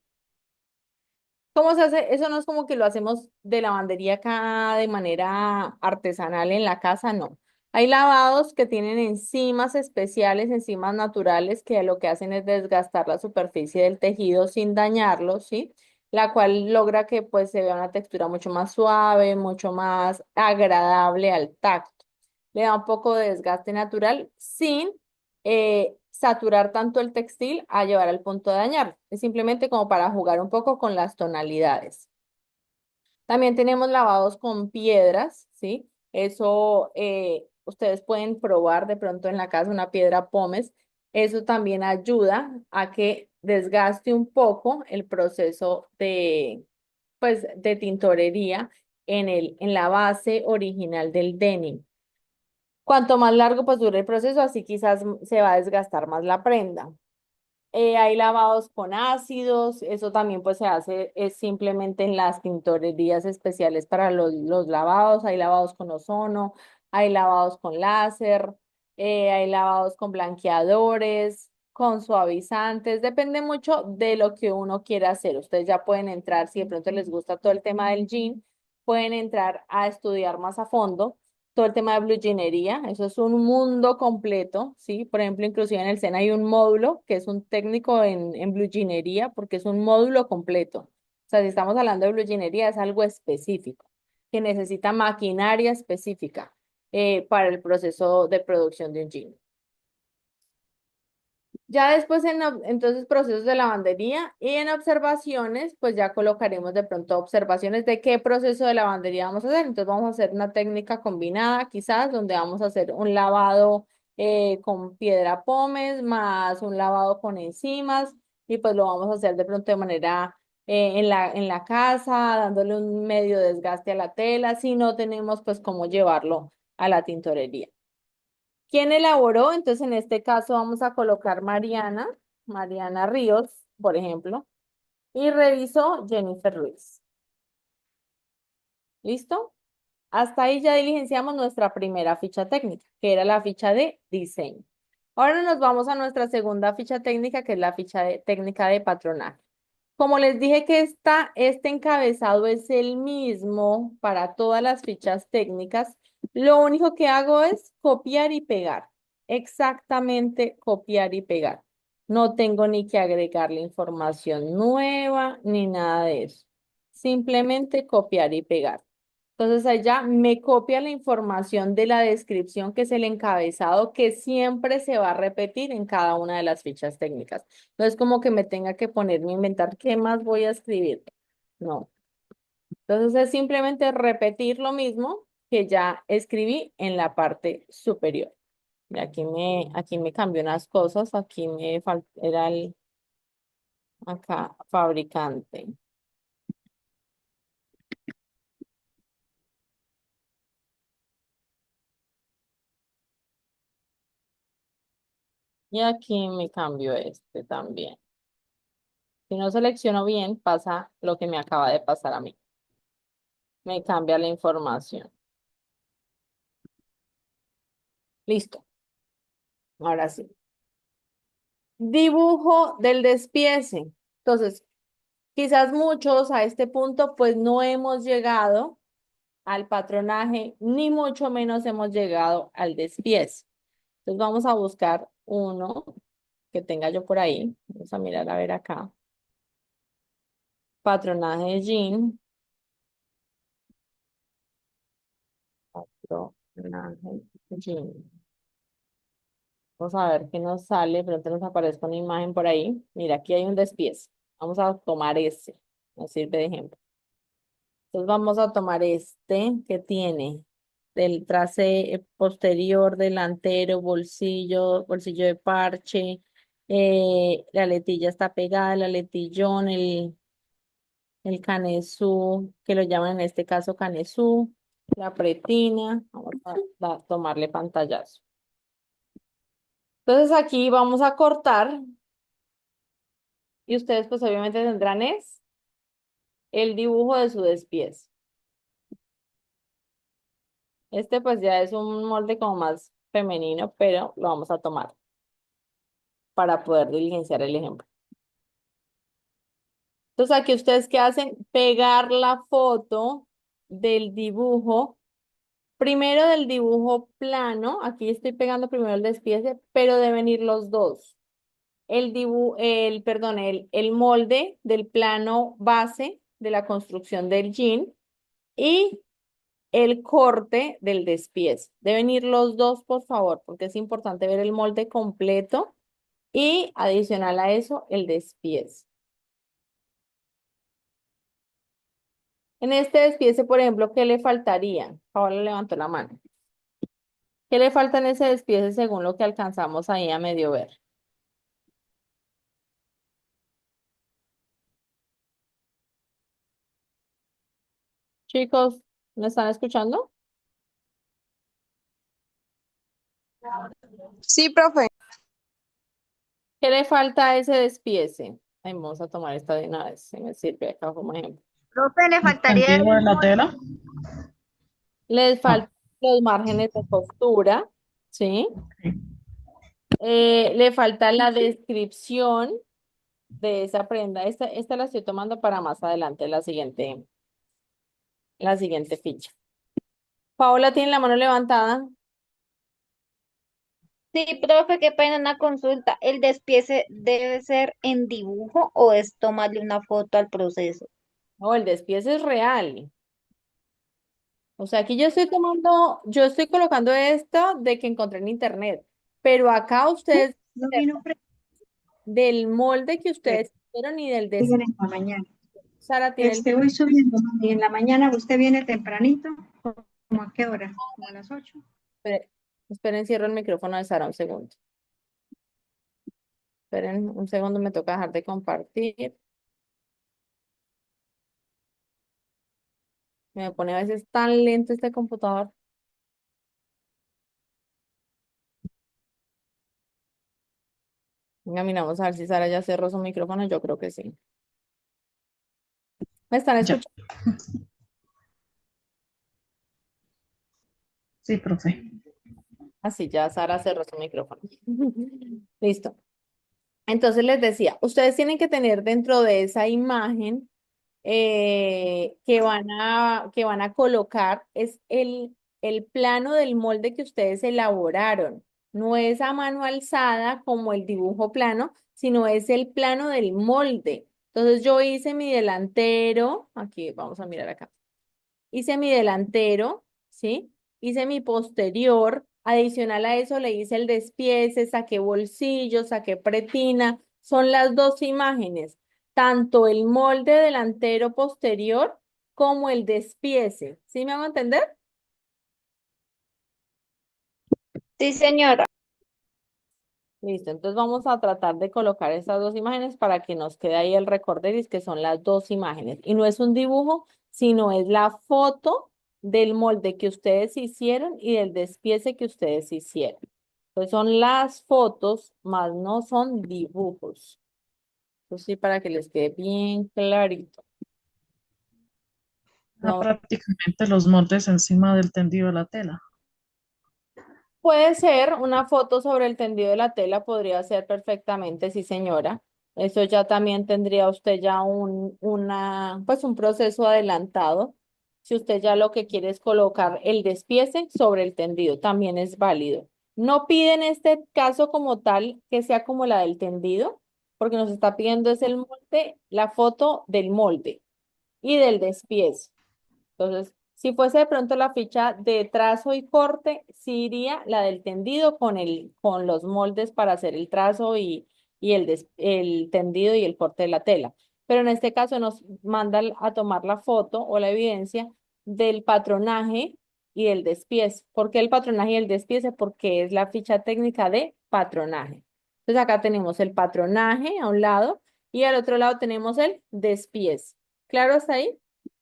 ¿Cómo se hace? Eso no es como que lo hacemos de lavandería acá de manera artesanal en la casa, no. Hay lavados que tienen enzimas especiales, enzimas naturales, que lo que hacen es desgastar la superficie del tejido sin dañarlo, ¿sí? La cual logra que pues se vea una textura mucho más suave, mucho más agradable al tacto. Le da un poco de desgaste natural sin saturar tanto el textil a llevar al punto de dañarlo. Es simplemente como para jugar un poco con las tonalidades. También tenemos lavados con piedras, ¿sí? Eso ustedes pueden probar de pronto en la casa una piedra pómez. Eso también ayuda a que desgaste un poco el proceso de, pues, de tintorería en la base original del denim. Cuanto más largo pues dure el proceso, así quizás se va a desgastar más la prenda. Hay lavados con ácidos, eso también pues se hace es simplemente en las tintorerías especiales para los lavados, hay lavados con ozono, hay lavados con láser, hay lavados con blanqueadores, con suavizantes, depende mucho de lo que uno quiera hacer. Ustedes ya pueden entrar, si de pronto les gusta todo el tema del jean, pueden entrar a estudiar más a fondo todo el tema de blue jeanería, eso es un mundo completo, ¿sí? Por ejemplo, inclusive en el SENA hay un módulo que es un técnico en blue jeanería porque es un módulo completo. O sea, si estamos hablando de blue jeanería es algo específico, que necesita maquinaria específica para el proceso de producción de un jean. Ya después entonces procesos de lavandería y en observaciones, pues ya colocaremos de pronto observaciones de qué proceso de lavandería vamos a hacer. Entonces vamos a hacer una técnica combinada quizás donde vamos a hacer un lavado con piedra pómez más un lavado con enzimas y pues lo vamos a hacer de pronto de manera en la casa, dándole un medio desgaste a la tela, si no tenemos pues cómo llevarlo a la tintorería. ¿Quién elaboró? Entonces, en este caso vamos a colocar Mariana Ríos, por ejemplo, y revisó Jennifer Ruiz. ¿Listo? Hasta ahí ya diligenciamos nuestra primera ficha técnica, que era la ficha de diseño. Ahora nos vamos a nuestra segunda ficha técnica, que es la ficha técnica de patronaje. Como les dije que este encabezado es el mismo para todas las fichas técnicas, lo único que hago es copiar y pegar. Exactamente copiar y pegar. No tengo ni que agregarle información nueva ni nada de eso. Simplemente copiar y pegar. Entonces allá me copia la información de la descripción, que es el encabezado, que siempre se va a repetir en cada una de las fichas técnicas. No es como que me tenga que ponerme a inventar qué más voy a escribir. No. Entonces es simplemente repetir lo mismo que ya escribí en la parte superior. Mira, aquí me cambió unas cosas. Aquí era el acá fabricante. Y aquí me cambió este también. Si no selecciono bien, pasa lo que me acaba de pasar a mí. Me cambia la información. Listo. Ahora sí. Dibujo del despiece. Entonces, quizás muchos a este punto pues no hemos llegado al patronaje, ni mucho menos hemos llegado al despiece. Entonces vamos a buscar uno que tenga yo por ahí. Vamos a mirar a ver acá. Patronaje de jean. Patronaje de jean. Vamos a ver qué nos sale, pronto nos aparece una imagen por ahí. Mira, aquí hay un despiece. Vamos a tomar ese, nos sirve de ejemplo. Entonces vamos a tomar este que tiene del trasero posterior, delantero, bolsillo, bolsillo de parche, la letilla está pegada, el aletillón, el canesú, que lo llaman en este caso canesú, la pretina, vamos a tomarle pantallazo. Entonces aquí vamos a cortar y ustedes pues obviamente tendrán es el dibujo de su despiece. Este pues ya es un molde como más femenino, pero lo vamos a tomar para poder diligenciar el ejemplo. Entonces aquí ustedes qué hacen, pegar la foto del dibujo, primero del dibujo plano, aquí estoy pegando primero el despiece, pero deben ir los dos. Perdón, el molde del plano base de la construcción del jean y el corte del despiece. Deben ir los dos, por favor, porque es importante ver el molde completo y adicional a eso, el despiece. En este despiece, por ejemplo, ¿qué le faltaría? Paola levantó la mano. ¿Qué le falta en ese despiece según lo que alcanzamos ahí a medio ver? Chicos, ¿me están escuchando? Sí, profe. ¿Qué le falta a ese despiece? Ay, vamos a tomar esta de una vez, si me sirve acá como ejemplo. Profe, le ¿El faltaría tendido de el la molde. tela? Les Ah, faltan los márgenes de costura, ¿sí? ok. Le falta la descripción de esa prenda. Esta la estoy tomando para más adelante, la siguiente ficha. Paola tiene la mano levantada. Sí, profe, qué pena una consulta. ¿El despiece debe ser en dibujo o es tomarle una foto al proceso? No, el despiece es real. O sea, aquí yo estoy colocando esto de que encontré en internet, pero acá ustedes, No vino del molde que Fred, ustedes hicieron y del despiece, dígale en la mañana. Sara tiene Voy subiendo, mami, y en la mañana usted viene tempranito, ¿como a qué hora? ¿Como a las 8? esperen, cierro el micrófono de Sara un segundo. Esperen un segundo, me toca dejar de compartir. Me pone a veces tan lento este computador. Venga, miramos a ver si Sara ya cerró su micrófono. Yo creo que sí. ¿Me están Ya, escuchando? sí, profe. Así, ya Sara cerró su micrófono. Listo. Entonces les decía, ustedes tienen que tener dentro de esa imagen que van a colocar, es el plano del molde que ustedes elaboraron. No es a mano alzada como el dibujo plano, sino es el plano del molde. Entonces yo hice mi delantero, aquí vamos a mirar acá. Hice mi delantero, ¿sí? Hice mi posterior, adicional a eso le hice el despiece, saqué bolsillo, saqué pretina, son las dos imágenes, tanto el molde delantero posterior como el despiece, ¿sí me hago entender? Sí, señora. Listo, entonces vamos a tratar de colocar estas dos imágenes para que nos quede ahí el recorderis, que son las dos imágenes. Y no es un dibujo, sino es la foto del molde que ustedes hicieron y del despiece que ustedes hicieron. Entonces son las fotos, más no son dibujos. Eso sí, para que les quede bien clarito. Ah, No, prácticamente los moldes encima del tendido de la tela. puede ser una foto sobre el tendido de la tela, podría ser perfectamente, sí, señora. Eso ya también tendría usted ya pues un proceso adelantado. Si usted ya lo que quiere es colocar el despiece sobre el tendido, también es válido. No pide en este caso como tal que sea como la del tendido, porque nos está pidiendo es el molde, la foto del molde y del despiece. Entonces, si fuese de pronto la ficha de trazo y corte, sí iría la del tendido con los moldes para hacer el trazo y el tendido y el corte de la tela. Pero en este caso nos manda a tomar la foto o la evidencia del patronaje y el despiece. ¿Por qué el patronaje y el despiece? Porque es la ficha técnica de patronaje. Entonces acá tenemos el patronaje a un lado y al otro lado tenemos el despiece. ¿Claro hasta ahí?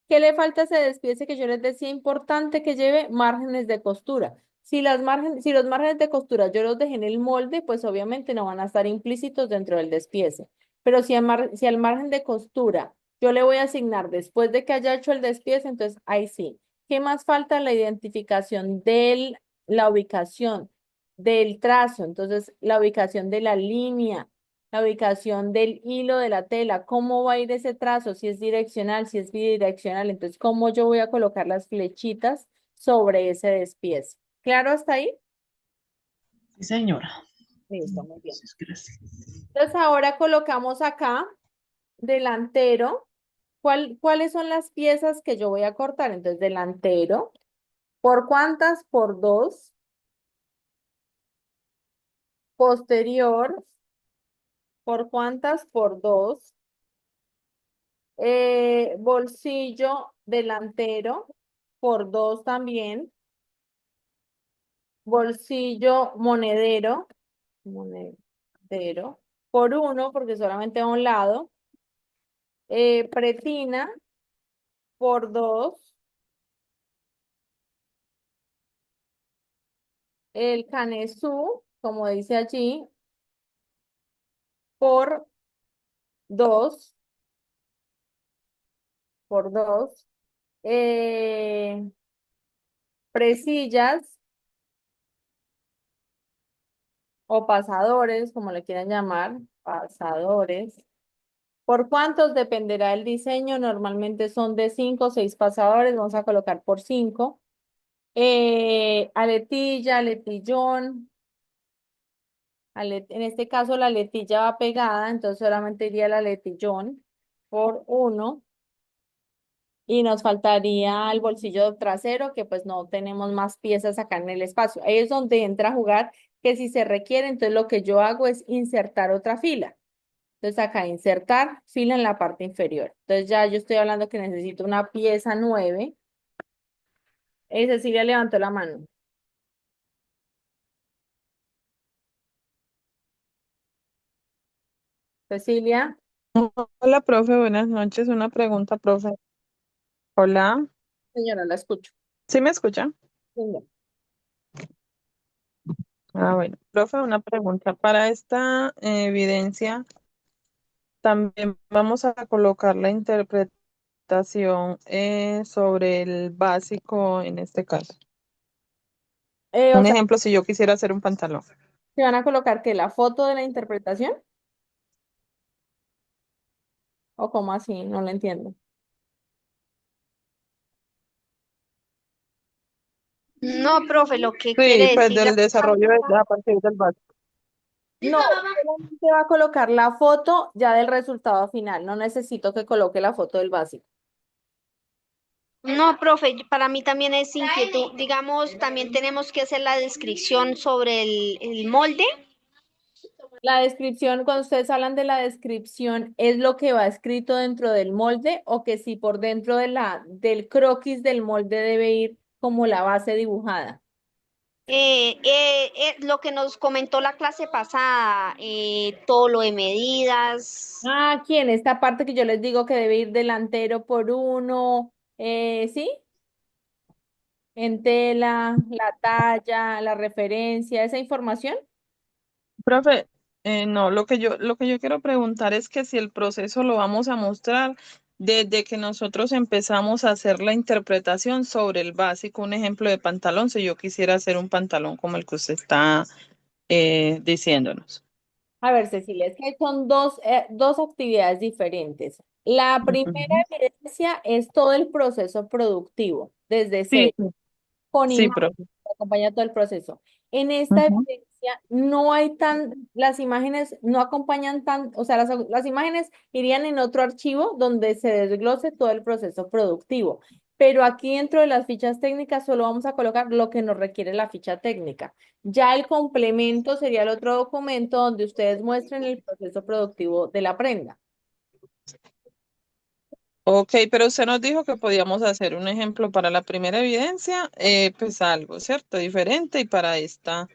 ¿Qué le falta a ese despiece que yo les decía? Importante que lleve márgenes de costura. Si los márgenes de costura yo los dejé en el molde, pues obviamente no van a estar implícitos dentro del despiece. Pero si al margen de costura yo le voy a asignar después de que haya hecho el despiece, entonces ahí sí. ¿Qué más falta? La identificación de la ubicación del trazo. Entonces, la ubicación de la línea, la ubicación del hilo de la tela, cómo va a ir ese trazo, si es direccional, si es bidireccional. Entonces, cómo yo voy a colocar las flechitas sobre ese despiece. ¿Claro hasta ahí? Sí, señora. Listo, muy bien. Entonces, gracias. Entonces, ahora colocamos acá delantero. ¿Cuáles son las piezas que yo voy a cortar? Entonces, delantero. ¿Por cuántas? Por dos. Posterior. ¿Por cuántas? Por dos. Bolsillo delantero. Por dos también. Bolsillo monedero. Monedero. Por uno, porque solamente a un lado. Pretina. Por dos. El canesú, como dice allí, por dos. Por dos. Eh, Presillas o pasadores, como le quieran llamar, pasadores. ¿Por cuántos dependerá el diseño? Normalmente son de 5 o 6 pasadores, vamos a colocar por 5. Aletilla, aletillón. En este caso la aletilla va pegada, entonces solamente iría el aletillón por uno. Y nos faltaría el bolsillo trasero, que pues no tenemos más piezas acá en el espacio. Ahí es donde entra a jugar, que si se requiere, entonces lo que yo hago es insertar otra fila. Entonces acá insertar fila en la parte inferior. Entonces ya yo estoy hablando que necesito una pieza 9. Cecilia levantó la mano. Cecilia, Hola, profe, buenas noches. Una pregunta, profe. Hola, señora, la escucho. ¿sí me escucha? Señora. Ah, bueno. Profe, una pregunta. Para esta evidencia, también vamos a colocar la interpretación sobre el básico en este caso. O Un sea, ejemplo, si yo quisiera hacer un pantalón. ¿se van a colocar que la foto de la interpretación? ¿O cómo así? No lo entiendo. No, profe, lo que Sí, quiere pues decir la del desarrollo a partir del básico. No, solamente va a colocar la foto ya del resultado final. No necesito que coloque la foto del básico. No, profe, para mí también es inquietud. Digamos, también tenemos que hacer la descripción sobre el molde. La descripción, cuando ustedes hablan de la descripción, ¿es lo que va escrito dentro del molde o que si por dentro de del croquis del molde debe ir como la base dibujada? Lo que nos comentó la clase pasada, todo lo de medidas. Aquí en esta parte que yo les digo que debe ir delantero por uno, ¿sí? En tela, la talla, la referencia, esa información. Profe, no, lo que yo quiero preguntar es que si el proceso lo vamos a mostrar desde que nosotros empezamos a hacer la interpretación sobre el básico, un ejemplo de pantalón, si yo quisiera hacer un pantalón como el que usted está diciéndonos. A ver, Cecilia, es que son dos actividades diferentes. La primera Ujú. evidencia es todo el proceso productivo, desde Sí, cero, sí, con sí, imágenes, profe. que acompaña todo el proceso. En esta Ujú. evidencia no hay las imágenes no acompañan o sea, las imágenes irían en otro archivo donde se desglose todo el proceso productivo. Pero aquí dentro de las fichas técnicas solo vamos a colocar lo que nos requiere la ficha técnica. Ya el complemento sería el otro documento donde ustedes muestren el proceso productivo de la prenda. Ok, pero usted nos dijo que podíamos hacer un ejemplo para la primera evidencia, pues algo, ¿cierto? Diferente y para esta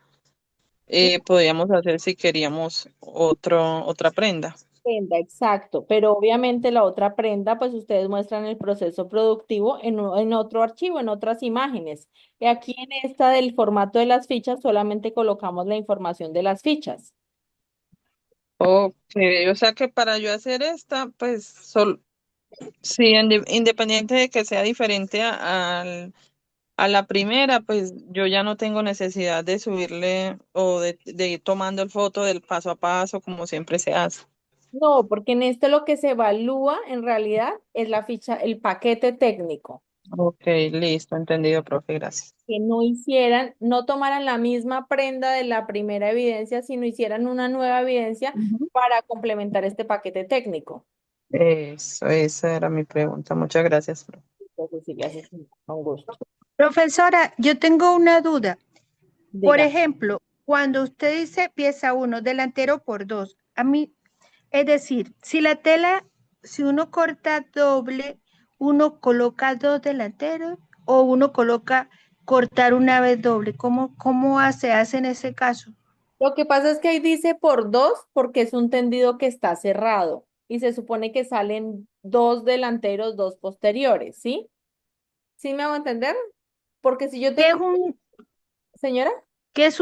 podíamos hacer si queríamos otra prenda. Prenda, exacto, pero obviamente la otra prenda, pues ustedes muestran el proceso productivo en otro archivo, en otras imágenes. Y aquí en esta del formato de las fichas solamente colocamos la información de las fichas. Ok, o sea que para yo hacer esta, pues sí, independiente de que sea diferente a la primera, pues yo ya no tengo necesidad de subirle o de ir tomando el foto del paso a paso como siempre se hace. No, porque en este lo que se evalúa en realidad es la ficha, el paquete técnico. Ok, listo, entendido, profe, gracias. Que no hicieran, no tomaran la misma prenda de la primera evidencia, sino hicieran una nueva evidencia Ujú. para complementar este paquete técnico. Eso, esa era mi pregunta. Muchas gracias, profe. Entonces, sí, gracias, con gusto. Profesora, yo tengo una duda. Por Diga. ejemplo, cuando usted dice pieza uno, delantero por dos, a mí, es decir, si la tela, si uno corta doble, uno coloca dos delanteros o uno coloca cortar una vez doble. ¿Cómo hace en ese caso? Lo que pasa es que ahí dice por dos porque es un tendido que está cerrado y se supone que salen dos delanteros, dos posteriores, ¿sí? ¿Sí me hago entender? Porque si yo ¿Qué es tengo, un, señora, qué es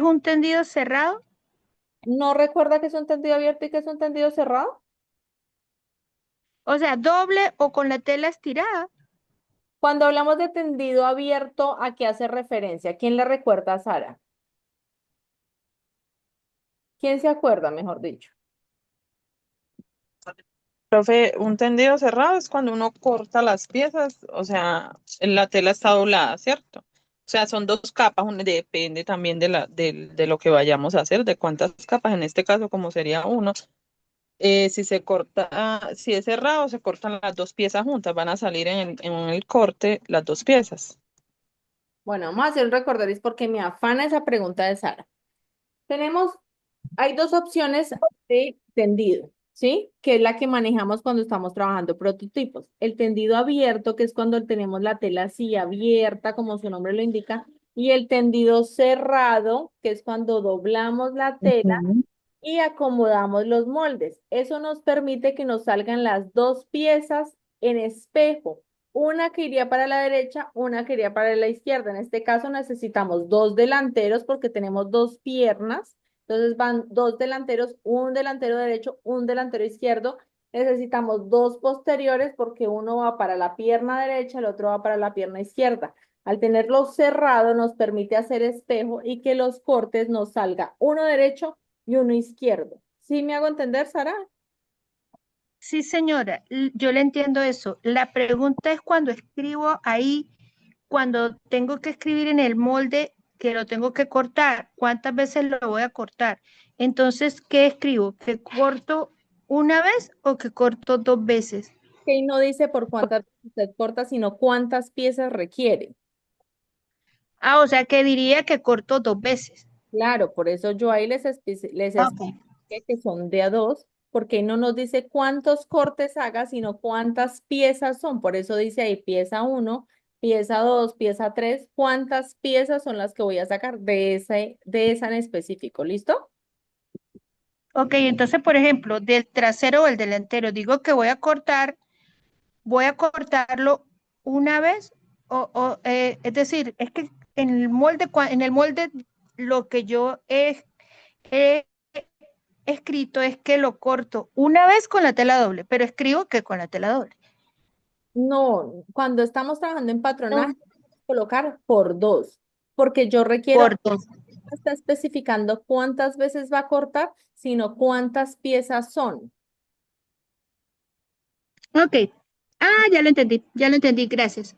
un tendido cerrado? ¿no recuerda que es un tendido abierto y que es un tendido cerrado? O sea, doble o con la tela estirada. Cuando hablamos de tendido abierto, ¿a qué hace referencia? ¿Quién le recuerda a Sara? ¿Quién se acuerda, mejor dicho? Profe, un tendido cerrado es cuando uno corta las piezas, o sea, la tela está doblada, ¿cierto? O sea, son dos capas, depende también de lo que vayamos a hacer, de cuántas capas, en este caso, como sería uno. Si se corta, si es cerrado, se cortan las dos piezas juntas, van a salir en el corte las dos piezas. Bueno, vamos a hacer un recorderis porque me afana esa pregunta de Sara. Tenemos, hay dos opciones de tendido, ¿sí? Que es la que manejamos cuando estamos trabajando prototipos. El tendido abierto, que es cuando tenemos la tela así abierta, como su nombre lo indica, y el tendido cerrado, que es cuando doblamos la tela Ujú. y acomodamos los moldes. Eso nos permite que nos salgan las dos piezas en espejo. Una que iría para la derecha, una que iría para la izquierda. En este caso necesitamos dos delanteros porque tenemos dos piernas. Entonces van dos delanteros, un delantero derecho, un delantero izquierdo. Necesitamos dos posteriores porque uno va para la pierna derecha, el otro va para la pierna izquierda. Al tenerlo cerrado nos permite hacer espejo y que los cortes nos salga uno derecho y uno izquierdo. ¿Sí me hago entender, Sara? Sí, señora, yo le entiendo eso. La pregunta es cuando escribo ahí, cuando tengo que escribir en el molde que lo tengo que cortar, ¿cuántas veces lo voy a cortar? Entonces, ¿qué escribo? ¿Que corto una vez o que corto dos veces? Que no dice por cuántas usted corta, sino cuántas piezas requiere. Ah, o sea, que diría que corto dos veces. Claro, por eso yo ahí les Ok. expliqué que son de a dos, porque no nos dice cuántos cortes haga, sino cuántas piezas son. Por eso dice ahí pieza uno, pieza dos, pieza tres, cuántas piezas son las que voy a sacar de esa en específico. ¿Listo? Ok, entonces, por ejemplo, del trasero o el delantero, digo que voy a cortarlo una vez, es decir, es que en el molde, en el molde lo que yo he escrito es que lo corto una vez con la tela doble, pero escribo que con la tela doble. No, cuando estamos trabajando en No, patronaje, colocar por dos, porque yo requiero, por dos. no está especificando cuántas veces va a cortar, sino cuántas piezas son. Ok. Ah, ya lo entendí, gracias.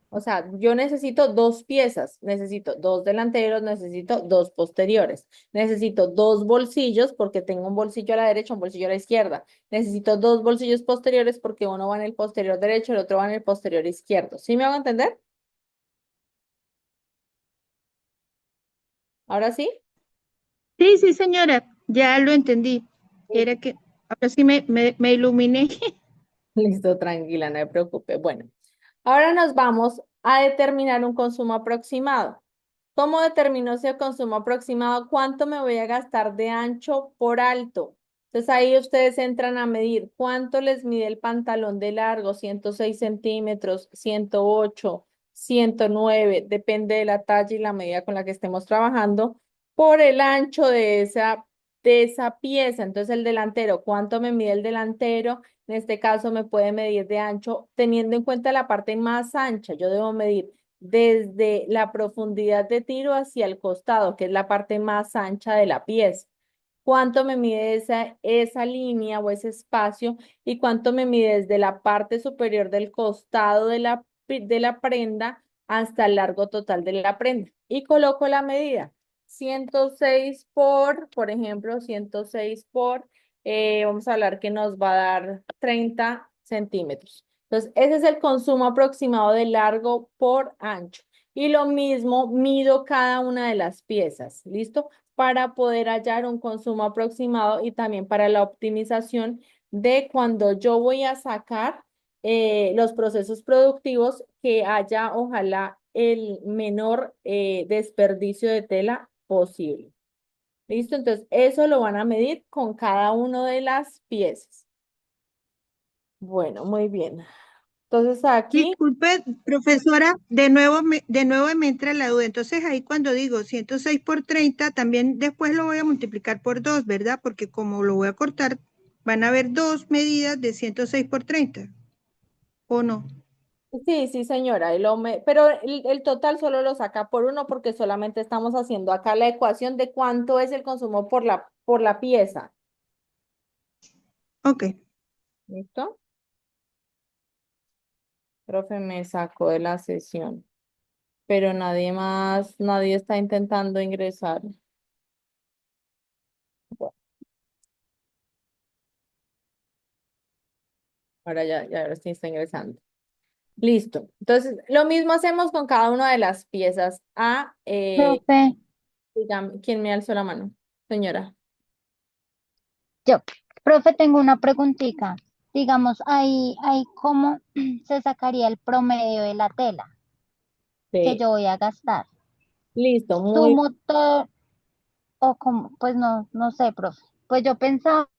O sea, yo necesito dos piezas, necesito dos delanteros, necesito dos posteriores, necesito dos bolsillos porque tengo un bolsillo a la derecha, un bolsillo a la izquierda, necesito dos bolsillos posteriores porque uno va en el posterior derecho, el otro va en el posterior izquierdo. ¿Sí me hago entender? ¿Ahora sí? Sí, sí, señora, ya lo entendí. Era que ahora sí me iluminé. Listo, tranquila, no me preocupe. Bueno, ahora nos vamos a determinar un consumo aproximado. ¿Cómo determino ese consumo aproximado? ¿Cuánto me voy a gastar de ancho por alto? Entonces ahí ustedes entran a medir cuánto les mide el pantalón de largo, 106 centímetros, 108, 109, depende de la talla y la medida con la que estemos trabajando, por el ancho de esa pieza. Entonces el delantero, ¿cuánto me mide el delantero? En este caso me puede medir de ancho, teniendo en cuenta la parte más ancha. Yo debo medir desde la profundidad de tiro hacia el costado, que es la parte más ancha de la pieza. ¿Cuánto me mide esa línea o ese espacio? ¿Y cuánto me mide desde la parte superior del costado de la prenda hasta el largo total de la prenda? Y coloco la medida. 106 por ejemplo, 106 vamos a hablar que nos va a dar 30 centímetros. Entonces, ese es el consumo aproximado de largo por ancho. Y lo mismo, mido cada una de las piezas, ¿listo? Para poder hallar un consumo aproximado y también para la optimización de cuando yo voy a sacar los procesos productivos que haya, ojalá, el menor desperdicio de tela posible. ¿Listo? Entonces, eso lo van a medir con cada una de las piezas. Bueno, muy bien. Entonces, aquí, Disculpe, profesora, de nuevo me entra la duda. Entonces ahí cuando digo 106 por 30, también después lo voy a multiplicar por 2, ¿verdad? Porque como lo voy a cortar, van a haber dos medidas de 106 por 30, ¿o no? sí, sí, señora, pero el total solo lo saca por uno porque solamente estamos haciendo acá la ecuación de cuánto es el consumo por la pieza. Ok. ¿Listo? Profe, me sacó de la sesión, pero nadie está intentando ingresar. Bueno, ahora ahora sí está ingresando. Listo. Entonces, lo mismo hacemos con cada una de las piezas. Profe, Dígame, ¿quién me alzó la mano? Señora. yo, profe, tengo una preguntita. Digamos, ahí cómo se sacaría el promedio de la tela que Sí. yo voy a gastar. Listo, muy Sumo todo, o como, pues no, no sé, profe. Pues yo pensaba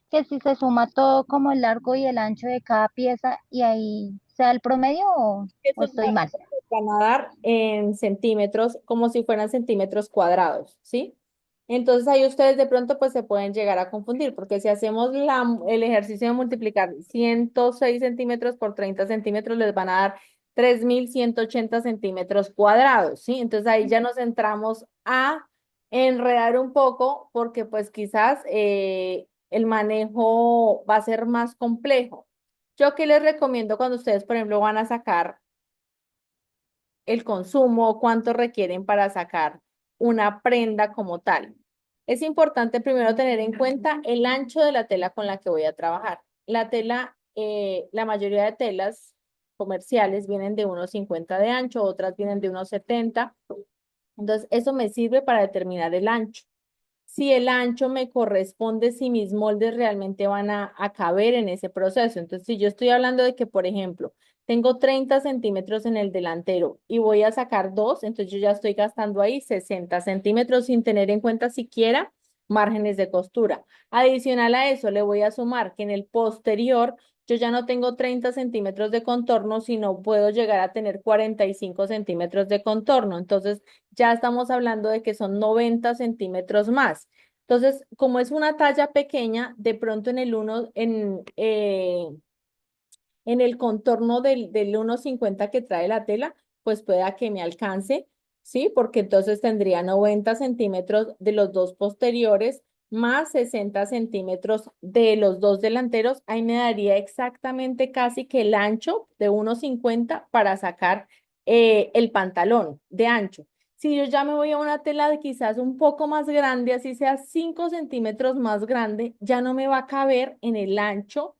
que si se suma todo como el largo y el ancho de cada pieza y ahí sea el promedio o Esos estoy mal. van a dar en centímetros, como si fueran centímetros cuadrados, ¿sí? Entonces ahí ustedes de pronto pues se pueden llegar a confundir, porque si hacemos el ejercicio de multiplicar 106 centímetros por 30 centímetros, les van a dar 3.180 centímetros cuadrados, ¿sí? Entonces ahí ya nos entramos a enredar un poco, porque pues quizás el manejo va a ser más complejo. Yo qué les recomiendo cuando ustedes, por ejemplo, van a sacar el consumo, cuánto requieren para sacar una prenda como tal. Es importante primero tener en cuenta el ancho de la tela con la que voy a trabajar. La tela, la mayoría de telas comerciales vienen de 1,50 de ancho, otras vienen de 1,70. Entonces, eso me sirve para determinar el ancho. Si el ancho me corresponde, si mis moldes realmente van a caber en ese proceso. Entonces, si yo estoy hablando de que, por ejemplo, tengo 30 centímetros en el delantero y voy a sacar dos, entonces yo ya estoy gastando ahí 60 centímetros sin tener en cuenta siquiera márgenes de costura. Adicional a eso, le voy a sumar que en el posterior yo ya no tengo 30 centímetros de contorno, sino puedo llegar a tener 45 centímetros de contorno. Entonces, ya estamos hablando de que son 90 centímetros más. Entonces, como es una talla pequeña, de pronto en el contorno del 1,50 que trae la tela, pues pueda que me alcance, ¿sí? Porque entonces tendría 90 centímetros de los dos posteriores más 60 centímetros de los dos delanteros. Ahí me daría exactamente casi que el ancho de 1,50 para sacar el pantalón de ancho. Si yo ya me voy a una tela de quizás un poco más grande, así sea 5 centímetros más grande, ya no me va a caber en el ancho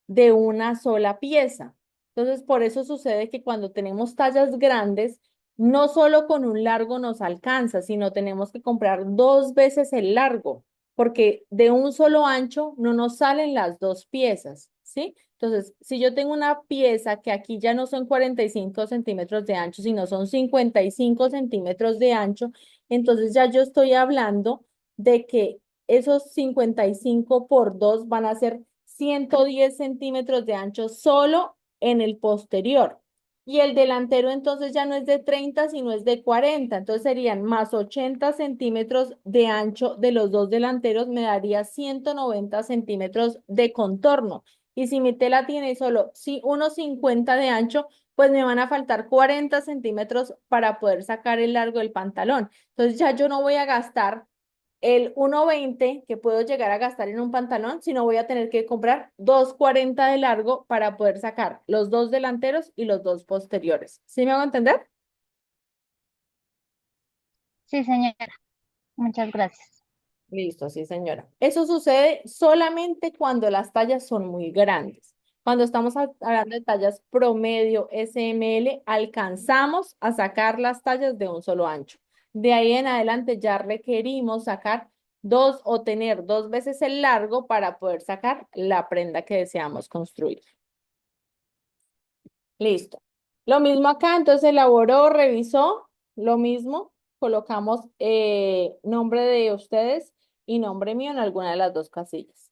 de una sola pieza. Entonces, por eso sucede que cuando tenemos tallas grandes, no solo con un largo nos alcanza, sino tenemos que comprar dos veces el largo, porque de un solo ancho no nos salen las dos piezas, ¿sí? Entonces, si yo tengo una pieza que aquí ya no son 45 centímetros de ancho, sino son 55 centímetros de ancho, entonces ya yo estoy hablando de que esos 55 por 2 van a ser 110 centímetros de ancho solo en el posterior. Y el delantero entonces ya no es de 30, sino es de 40. Entonces serían más 80 centímetros de ancho de los dos delanteros, me daría 190 centímetros de contorno. Y si mi tela tiene solo unos 50 de ancho, pues me van a faltar 40 centímetros para poder sacar el largo del pantalón. Entonces ya yo no voy a gastar el 1,20 que puedo llegar a gastar en un pantalón, sino voy a tener que comprar 2,40 de largo para poder sacar los dos delanteros y los dos posteriores. ¿Sí me hago entender? Sí, señora. Muchas gracias. Listo, sí, señora. Eso sucede solamente cuando las tallas son muy grandes. Cuando estamos hablando de tallas promedio SML, alcanzamos a sacar las tallas de un solo ancho. De ahí en adelante ya requerimos sacar dos o tener dos veces el largo para poder sacar la prenda que deseamos construir. Listo. Lo mismo acá, entonces elaboró, revisó, lo mismo, colocamos nombre de ustedes y nombre mío en alguna de las dos casillas.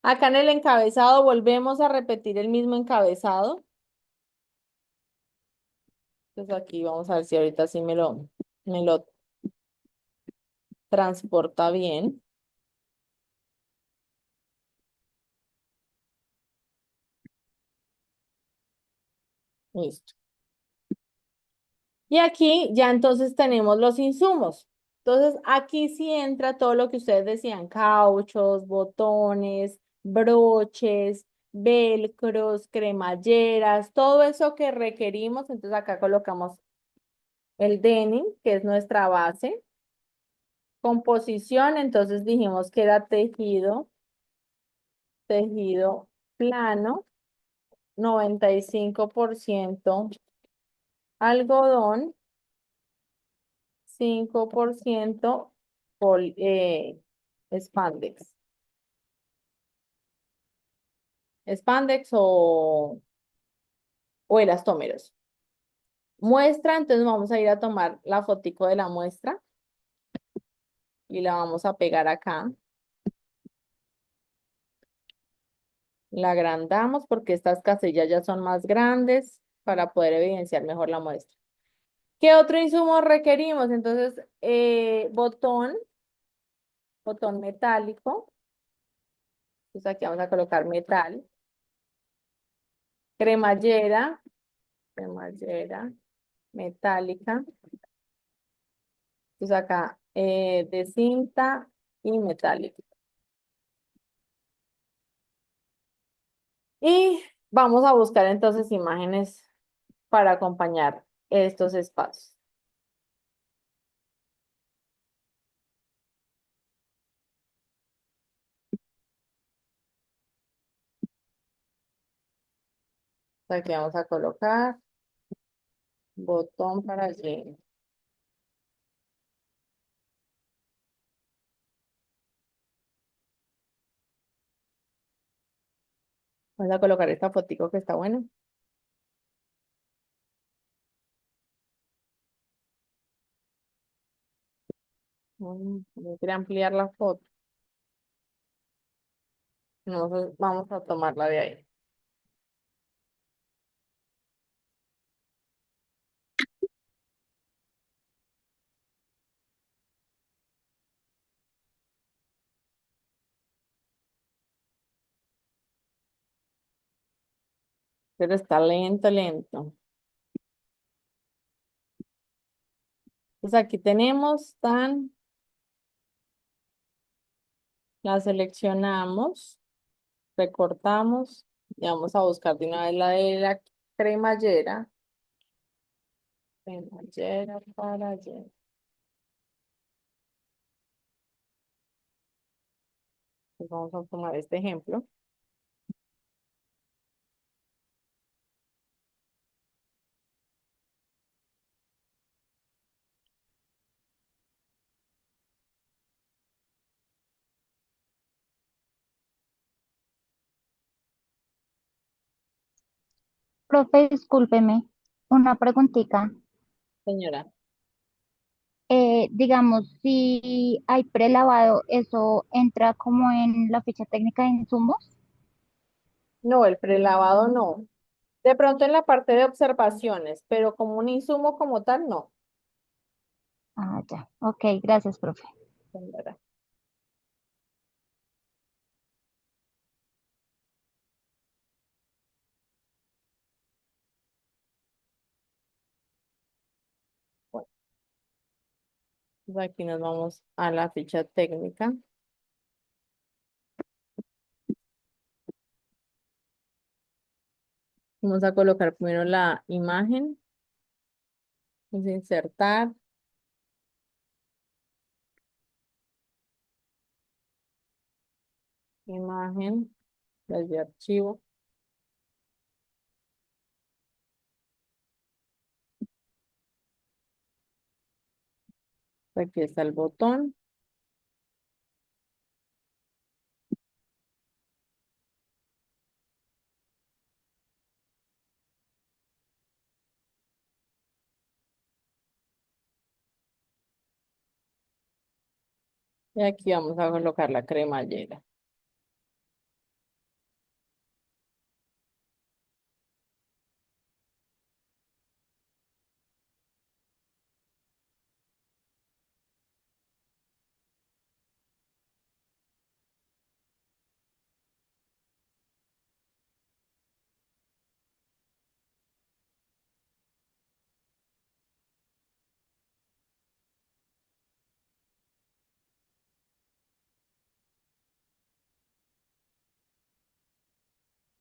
Acá en el encabezado volvemos a repetir el mismo encabezado. Entonces aquí vamos a ver si ahorita sí me lo transporta bien. Listo. Y aquí ya entonces tenemos los insumos. Entonces aquí sí entra todo lo que ustedes decían, cauchos, botones, broches, velcros, cremalleras, todo eso que requerimos. Entonces acá colocamos el denim, que es nuestra base. Composición, entonces dijimos que era tejido plano, 95% algodón, 5% spandex. Spandex o elastómeros. Muestra, entonces vamos a ir a tomar la fotico de la muestra y la vamos a pegar acá. La agrandamos porque estas casillas ya son más grandes para poder evidenciar mejor la muestra. ¿Qué otro insumo requerimos? Entonces, botón metálico. Entonces aquí vamos a colocar metal. Cremallera, cremallera metálica. Entonces acá de cinta y metálica. Y vamos a buscar entonces imágenes para acompañar estos espacios. Aquí vamos a colocar botón para jean. Vamos a colocar esta fotico que está buena. Voy a ampliar la foto. Vamos a tomarla de ahí. Pero está lento, lento. Pues aquí tenemos la seleccionamos, recortamos y vamos a buscar de una vez la de la cremallera. Cremallera para allá. Pues vamos a tomar este ejemplo. Profe, discúlpeme, una preguntita. Señora. Digamos, si hay prelavado, ¿eso entra como en la ficha técnica de insumos? No, el prelavado no. De pronto en la parte de observaciones, pero como un insumo como tal, no, Ah, ya. Ok, gracias, profe. señora. Bueno, pues aquí nos vamos a la ficha técnica. Vamos a colocar primero la imagen. Vamos a insertar imagen desde archivo. Aquí está el botón. Y aquí vamos a colocar la cremallera.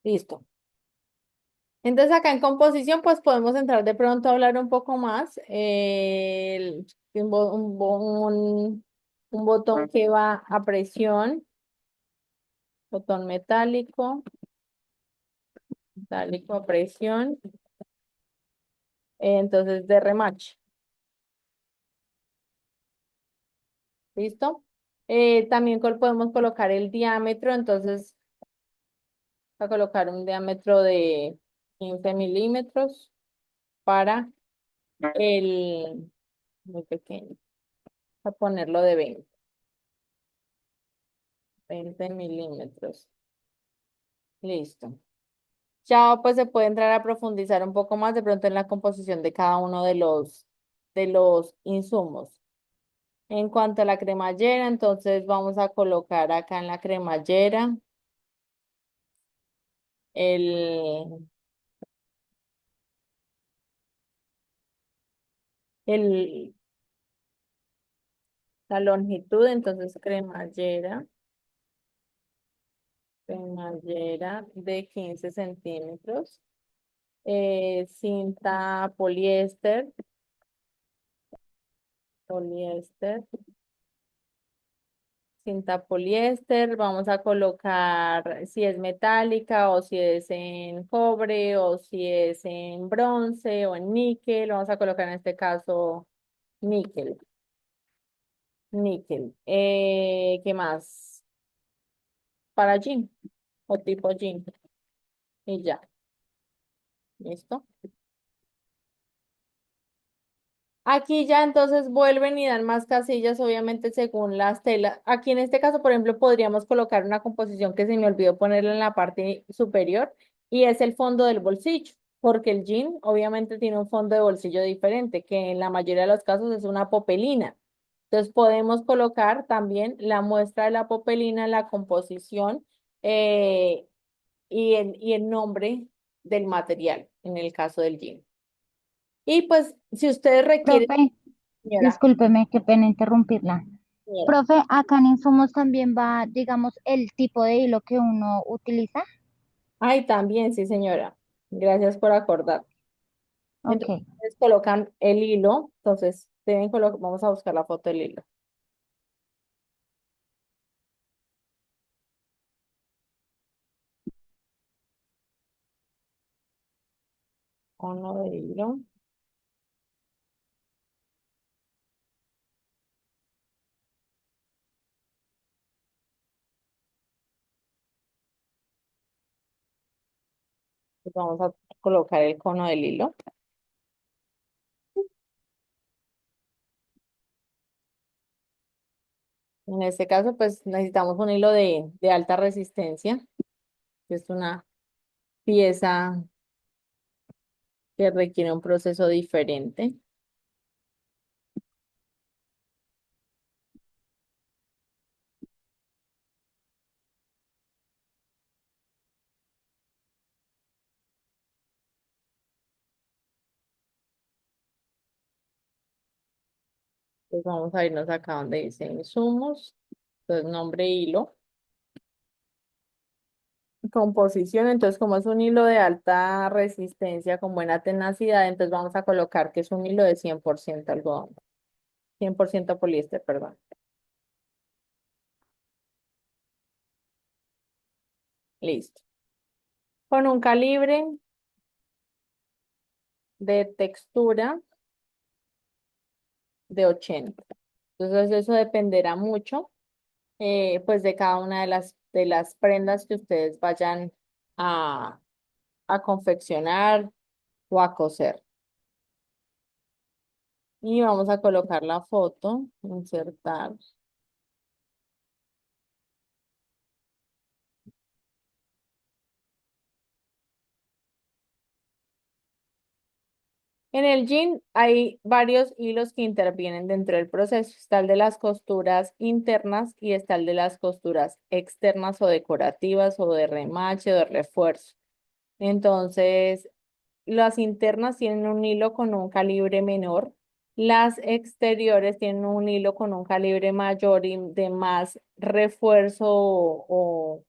Listo. Entonces acá en composición pues podemos entrar de pronto a hablar un poco más. Un botón que va a presión, botón metálico a presión, entonces de remache. ¿Listo? También podemos colocar el diámetro, entonces a colocar un diámetro de 15 milímetros para el muy pequeño, a ponerlo de 20 milímetros. Listo. Ya pues se puede entrar a profundizar un poco más de pronto en la composición de cada uno de los insumos. En cuanto a la cremallera, entonces vamos a colocar acá en la cremallera el, el, la longitud, entonces cremallera de 15 centímetros, cinta poliéster, cinta poliéster, vamos a colocar si es metálica o si es en cobre o si es en bronce o en níquel, vamos a colocar en este caso níquel, níquel. ¿Qué más? Para jean o tipo jean y ya, ¿listo? Aquí ya entonces vuelven y dan más casillas, obviamente según las telas. Aquí en este caso, por ejemplo, podríamos colocar una composición que se me olvidó ponerla en la parte superior y es el fondo del bolsillo, porque el jean obviamente tiene un fondo de bolsillo diferente, que en la mayoría de los casos es una popelina. Entonces podemos colocar también la muestra de la popelina, la composición eh, y el nombre del material en el caso del jean. Y pues si ustedes requieren, Profe, señora. discúlpeme, qué pena interrumpirla. Señora. Profe, acá en insumos también va, digamos, el tipo de hilo que uno utiliza. Ay, también, sí, señora. Gracias por acordar. Ok, Entonces, ustedes colocan el hilo. Entonces, deben colocar, vamos a buscar la foto del hilo. Uno de hilo. Pues vamos a colocar el cono del hilo. En este caso, pues necesitamos un hilo de alta resistencia, que es una pieza que requiere un proceso diferente. Entonces vamos a irnos acá donde dice insumos, entonces nombre hilo, composición, entonces como es un hilo de alta resistencia con buena tenacidad, entonces vamos a colocar que es un hilo de 100% algodón, 100% poliéster, perdón. Listo. Con un calibre de textura de 80. Entonces eso dependerá mucho pues de cada una de las prendas que ustedes vayan a, a confeccionar o a coser. Y vamos a colocar la foto, insertar. En el jean hay varios hilos que intervienen dentro del proceso. Está el de las costuras internas y está el de las costuras externas o decorativas o de remache o de refuerzo. Entonces, las internas tienen un hilo con un calibre menor, las exteriores tienen un hilo con un calibre mayor y de más refuerzo o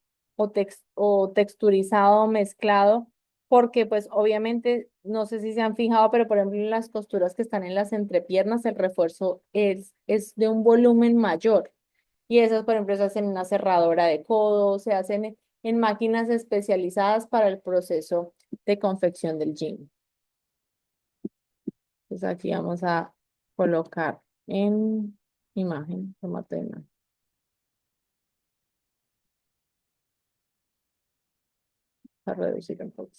texturizado o mezclado, porque pues obviamente, no sé si se han fijado, pero por ejemplo en las costuras que están en las entrepiernas, el refuerzo es de un volumen mayor. Y esas, por ejemplo, se hacen en una cerradura de codo, se hacen en máquinas especializadas para el proceso de confección del jean. Entonces aquí vamos a colocar en imagen, formato de imagen, para reducir un poco.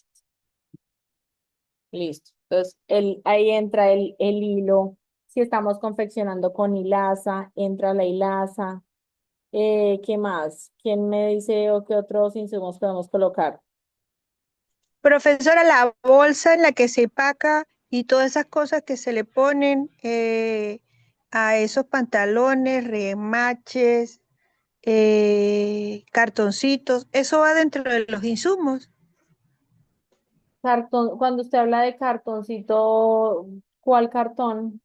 Listo. Entonces ahí entra el hilo. Si estamos confeccionando con hilaza, entra la hilaza. ¿Qué más? ¿Quién me dice o qué otros insumos podemos colocar? Profesora, la bolsa en la que se empaca y todas esas cosas que se le ponen a esos pantalones, remaches, cartoncitos, eso va dentro de los insumos. Cartón, cuando usted habla de cartoncito, ¿cuál cartón?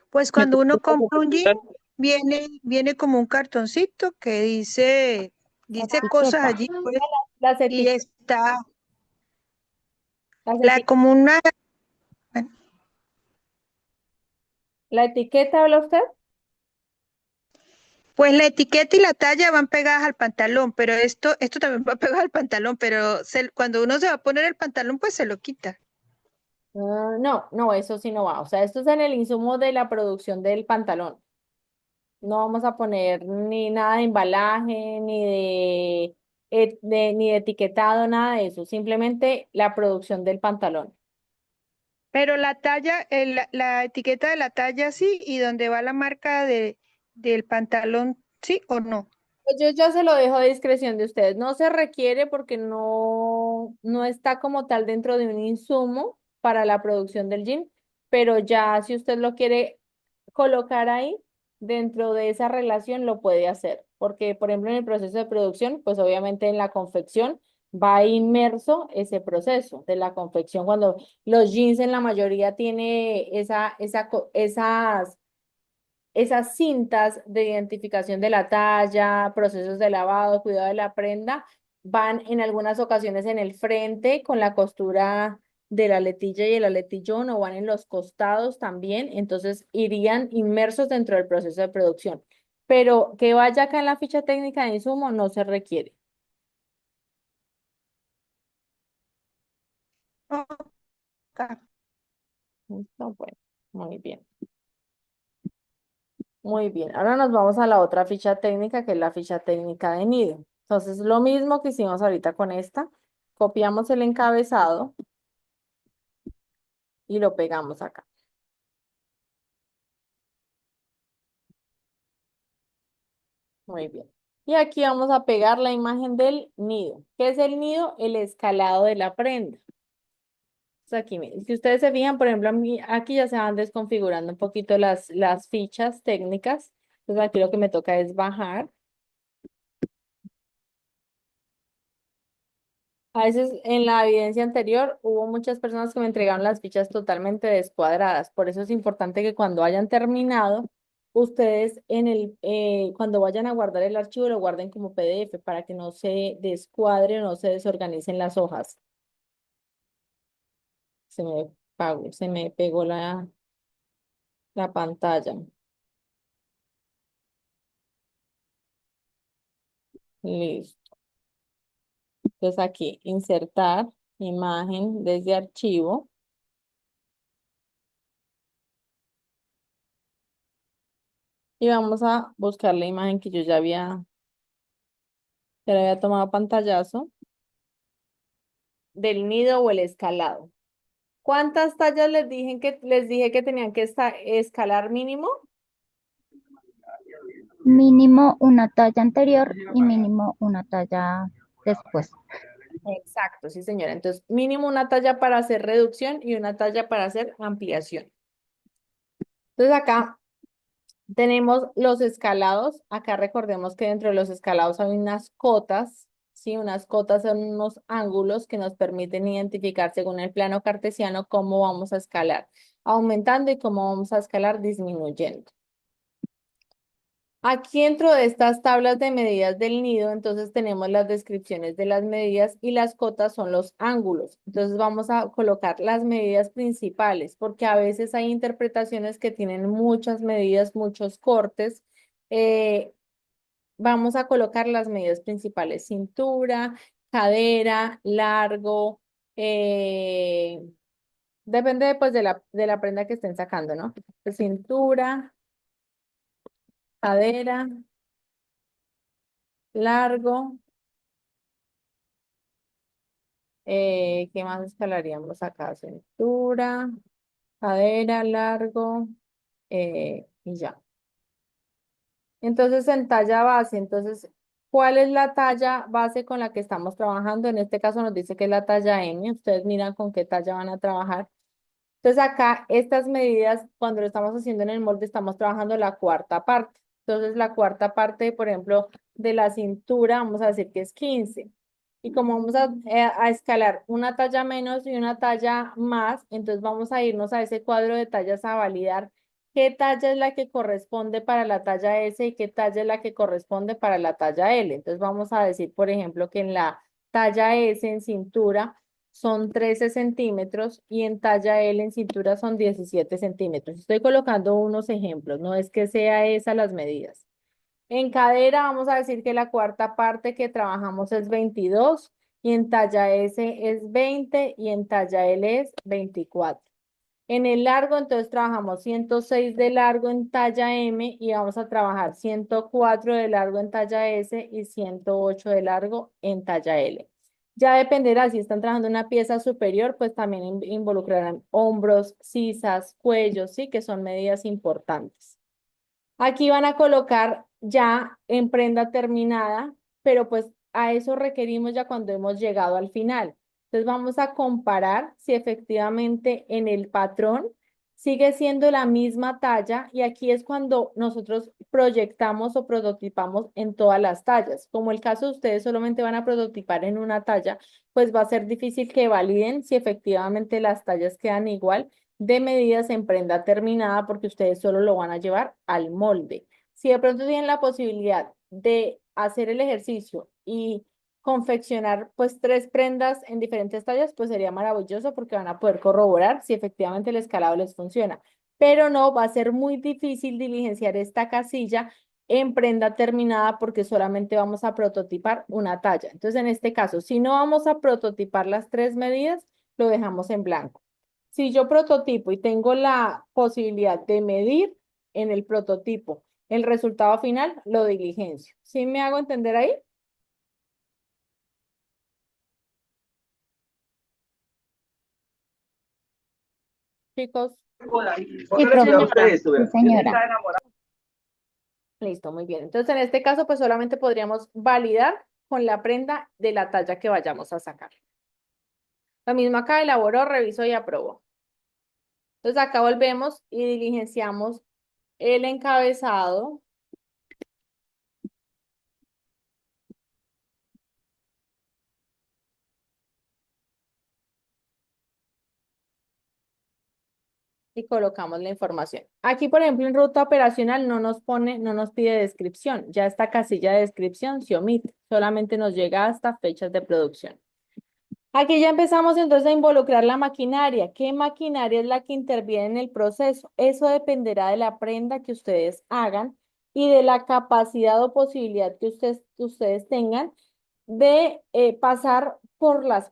Pues cuando uno compra un jean, viene como un cartoncito que dice cosas Etiqueta. allí, pues, Las y etiquetas. está Las la eti- como una, bueno, ¿La etiqueta habla usted? pues la etiqueta y la talla van pegadas al pantalón, pero esto también va pegado al pantalón, pero cuando uno se va a poner el pantalón, pues se lo quita. No, no, eso sí no va. O sea, esto es en el insumo de la producción del pantalón. No vamos a poner ni nada de embalaje, ni de etiquetado, nada de eso. Simplemente la producción del pantalón. Pero la talla, la etiqueta de la talla sí, y donde va la marca del pantalón, sí o no. Pues yo ya se lo dejo a discreción de ustedes. No se requiere porque no está como tal dentro de un insumo para la producción del jean, pero ya si usted lo quiere colocar ahí dentro de esa relación lo puede hacer, porque por ejemplo en el proceso de producción, pues obviamente en la confección va inmerso ese proceso de la confección cuando los jeans en la mayoría tiene esas cintas de identificación de la talla, procesos de lavado, cuidado de la prenda, van en algunas ocasiones en el frente con la costura de la letilla y el aletillón o van en los costados también, entonces irían inmersos dentro del proceso de producción. Pero que vaya acá en la ficha técnica de insumo no se requiere. Ok. ¿Listo? Bueno, muy bien. Muy bien, ahora nos vamos a la otra ficha técnica que es la ficha técnica de nido. Entonces, lo mismo que hicimos ahorita con esta, copiamos el encabezado y lo pegamos acá. Muy bien. Y aquí vamos a pegar la imagen del nido. ¿Qué es el nido? El escalado de la prenda. Entonces aquí, miren, si ustedes se fijan, por ejemplo, aquí ya se van desconfigurando un poquito las fichas técnicas. Entonces aquí lo que me toca es bajar. A veces en la evidencia anterior hubo muchas personas que me entregaron las fichas totalmente descuadradas. Por eso es importante que cuando hayan terminado, ustedes cuando vayan a guardar el archivo lo guarden como PDF para que no se descuadre o no se desorganicen las hojas. Se me pegó la pantalla. Listo. Entonces aquí, insertar imagen desde archivo. Y vamos a buscar la imagen que yo ya le había tomado pantallazo del nido o el escalado. ¿Cuántas tallas les dije que tenían que escalar mínimo? Mínimo una talla anterior y mínimo una talla después. Exacto, sí, señora. Entonces, mínimo una talla para hacer reducción y una talla para hacer ampliación. Entonces, acá tenemos los escalados. Acá recordemos que dentro de los escalados hay unas cotas, ¿sí? Unas cotas son unos ángulos que nos permiten identificar según el plano cartesiano cómo vamos a escalar, aumentando y cómo vamos a escalar disminuyendo. Aquí dentro de estas tablas de medidas del nido, entonces tenemos las descripciones de las medidas y las cotas son los ángulos. Entonces vamos a colocar las medidas principales porque a veces hay interpretaciones que tienen muchas medidas, muchos cortes. Eh, Vamos a colocar las medidas principales: cintura, cadera, largo, depende pues de la prenda que estén sacando, ¿no? Cintura, cadera, largo. ¿Qué más escalaríamos acá? Cintura, cadera, largo, y ya. Entonces, en talla base, entonces, ¿cuál es la talla base con la que estamos trabajando? En este caso nos dice que es la talla M. Ustedes miran con qué talla van a trabajar. Entonces acá estas medidas, cuando lo estamos haciendo en el molde, estamos trabajando la cuarta parte. Entonces la cuarta parte, por ejemplo, de la cintura, vamos a decir que es 15. Y como vamos a escalar una talla menos y una talla más, entonces vamos a irnos a ese cuadro de tallas a validar qué talla es la que corresponde para la talla S y qué talla es la que corresponde para la talla L. Entonces vamos a decir, por ejemplo, que en la talla S en cintura son 13 centímetros y en talla L en cintura son 17 centímetros. Estoy colocando unos ejemplos, no es que sea esa las medidas. En cadera vamos a decir que la cuarta parte que trabajamos es 22 y en talla S es 20 y en talla L es 24. En el largo, entonces trabajamos 106 de largo en talla M y vamos a trabajar 104 de largo en talla S y 108 de largo en talla L. Ya dependerá, si están trabajando una pieza superior, pues también involucrarán hombros, sisas, cuellos, sí, que son medidas importantes. Aquí van a colocar ya en prenda terminada, pero pues a eso requerimos ya cuando hemos llegado al final. Entonces vamos a comparar si efectivamente en el patrón sigue siendo la misma talla y aquí es cuando nosotros proyectamos o prototipamos en todas las tallas. Como el caso de ustedes solamente van a prototipar en una talla, pues va a ser difícil que validen si efectivamente las tallas quedan igual de medidas en prenda terminada porque ustedes solo lo van a llevar al molde. Si de pronto tienen la posibilidad de hacer el ejercicio y confeccionar pues 3 prendas en diferentes tallas, pues sería maravilloso porque van a poder corroborar si efectivamente el escalado les funciona. Pero no, va a ser muy difícil diligenciar esta casilla en prenda terminada porque solamente vamos a prototipar una talla. Entonces, en este caso, si no vamos a prototipar las 3 medidas, lo dejamos en blanco. Si yo prototipo y tengo la posibilidad de medir en el prototipo el resultado final, lo diligencio. ¿Sí me hago entender ahí? chicos. Sí, profe. Sí, señora. Listo, muy bien. Entonces, en este caso, pues solamente podríamos validar con la prenda de la talla que vayamos a sacar. Lo mismo acá, elaboró, revisó y aprobó. Entonces, acá volvemos y diligenciamos el encabezado. Y colocamos la información. Aquí, por ejemplo, en ruta operacional no nos pone, no nos pide descripción. Ya esta casilla de descripción se omite. Solamente nos llega hasta fechas de producción. Aquí ya empezamos entonces a involucrar la maquinaria. ¿Qué maquinaria es la que interviene en el proceso? Eso dependerá de la prenda que ustedes hagan y de la capacidad o posibilidad que ustedes tengan de pasar por las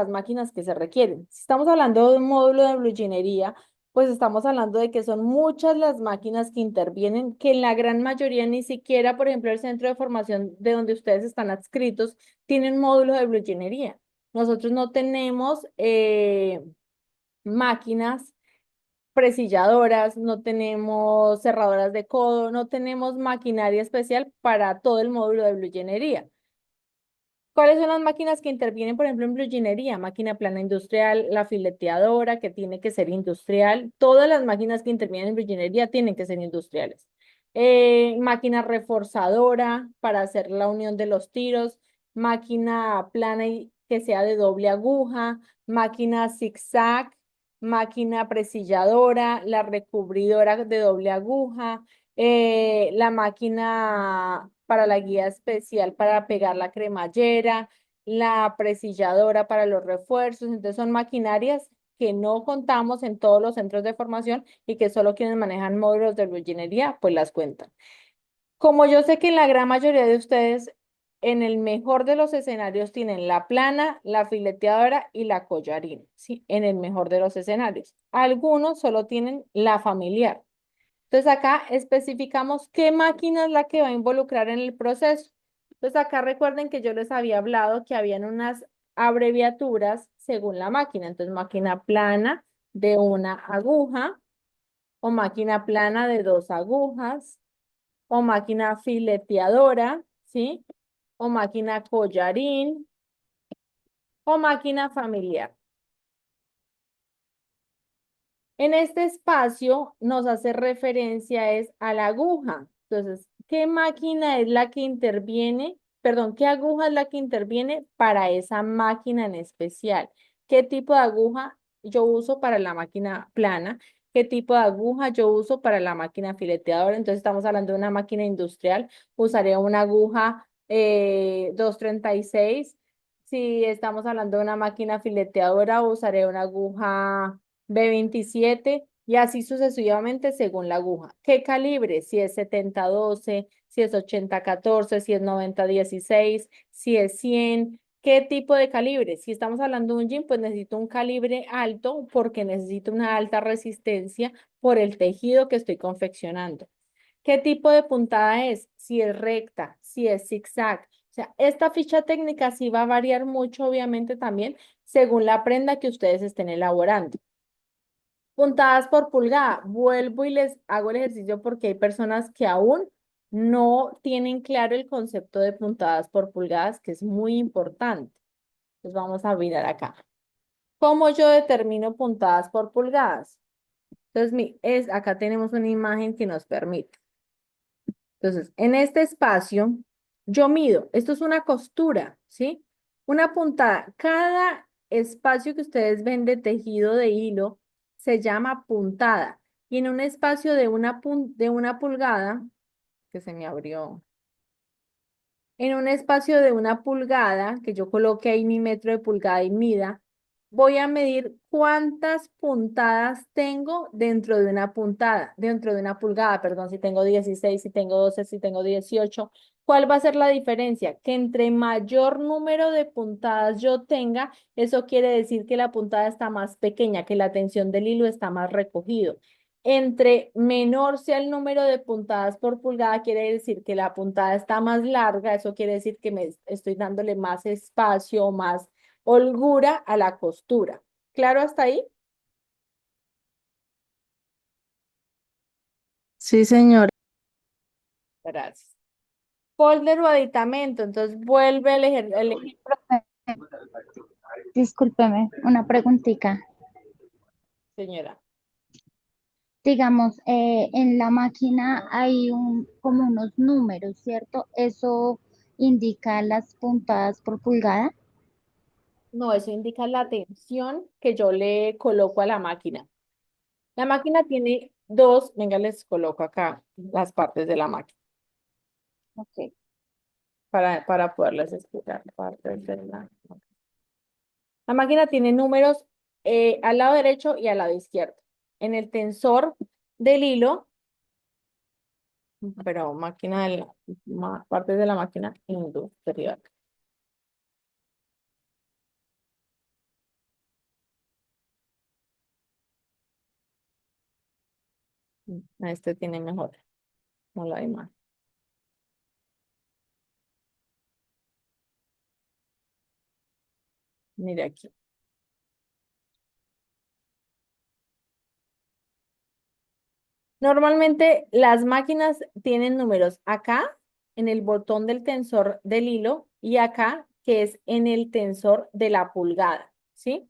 máquinas que se requieren. Si estamos hablando de un módulo de bluginería, pues estamos hablando de que son muchas las máquinas que intervienen, que en la gran mayoría ni siquiera, por ejemplo, el centro de formación de donde ustedes están adscritos, tienen módulo de bluginería. Nosotros no tenemos máquinas presilladoras, no tenemos cerradoras de codo, no tenemos maquinaria especial para todo el módulo de bluginería. ¿Cuáles son las máquinas que intervienen, por ejemplo, en bluginería? Máquina plana industrial, la fileteadora, que tiene que ser industrial. Todas las máquinas que intervienen en bluginería tienen que ser industriales. Máquina reforzadora para hacer la unión de los tiros. Máquina plana y que sea de doble aguja. Máquina zigzag. Máquina presilladora. La recubridora de doble aguja. La máquina para la guía especial para pegar la cremallera, la presilladora para los refuerzos. Entonces son maquinarias que no contamos en todos los centros de formación y que solo quienes manejan módulos de ingeniería pues las cuentan. Como yo sé que en la gran mayoría de ustedes, en el mejor de los escenarios tienen la plana, la fileteadora y la collarín, ¿sí? En el mejor de los escenarios. Algunos solo tienen la familiar. Entonces acá especificamos qué máquina es la que va a involucrar en el proceso. Entonces acá recuerden que yo les había hablado que habían unas abreviaturas según la máquina. Entonces máquina plana de una aguja o máquina plana de dos agujas o máquina fileteadora, ¿sí? O máquina collarín o máquina familiar. En este espacio nos hace referencia es a la aguja. Entonces, ¿qué máquina es la que interviene? Perdón, ¿qué aguja es la que interviene para esa máquina en especial? ¿Qué tipo de aguja yo uso para la máquina plana? ¿Qué tipo de aguja yo uso para la máquina fileteadora? Entonces, estamos hablando de una máquina industrial. Usaré una aguja 236. Si estamos hablando de una máquina fileteadora, usaré una aguja B27 y así sucesivamente según la aguja. ¿Qué calibre? Si es 70-12, si es 80-14, si es 90-16, si es 100. ¿Qué tipo de calibre? Si estamos hablando de un jean, pues necesito un calibre alto porque necesito una alta resistencia por el tejido que estoy confeccionando. ¿Qué tipo de puntada es? Si es recta, si es zigzag. O sea, esta ficha técnica sí va a variar mucho, obviamente, también según la prenda que ustedes estén elaborando. Puntadas por pulgada. Vuelvo y les hago el ejercicio porque hay personas que aún no tienen claro el concepto de puntadas por pulgadas, que es muy importante. Entonces vamos a mirar acá. ¿Cómo yo determino puntadas por pulgadas? Entonces, acá tenemos una imagen que nos permite. Entonces, en este espacio, yo mido, esto es una costura, ¿sí? Una puntada. Cada espacio que ustedes ven de tejido de hilo se llama puntada. Y en un espacio de de una pulgada, que se me abrió, en un espacio de una pulgada, que yo coloque ahí mi metro de pulgada y mida, voy a medir cuántas puntadas tengo dentro de una puntada, dentro de una pulgada, perdón, si tengo 16, si tengo 12, si tengo 18. ¿Cuál va a ser la diferencia? Que entre mayor número de puntadas yo tenga, eso quiere decir que la puntada está más pequeña, que la tensión del hilo está más recogido. Entre menor sea el número de puntadas por pulgada, quiere decir que la puntada está más larga, eso quiere decir que me estoy dándole más espacio o más holgura a la costura. ¿Claro hasta ahí? Sí, señora. Gracias. Folder o aditamento, entonces vuelve a elegir, Profe, discúlpeme, una preguntita. señora. Digamos, en la máquina hay como unos números, ¿cierto? Eso indica las puntadas por pulgada. No, eso indica la tensión que yo le coloco a la máquina. La máquina tiene dos, venga, les coloco acá las partes de la máquina Ok. para poderles explicar partes de la máquina tiene números al lado derecho y al lado izquierdo. En el tensor del hilo, pero máquina de partes de la máquina industrial. Este tiene mejor, no la imagen. Mire aquí. Normalmente las máquinas tienen números acá en el botón del tensor del hilo y acá que es en el tensor de la pulgada, ¿sí?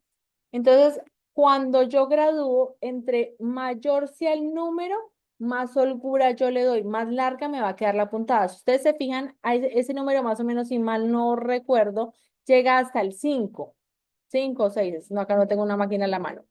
Entonces, cuando yo gradúo, entre mayor sea el número, más holgura yo le doy, más larga me va a quedar la puntada. Si ustedes se fijan, ese número más o menos, si mal no recuerdo, llega hasta el 5, 5 o 6. No, acá no tengo una máquina en la mano.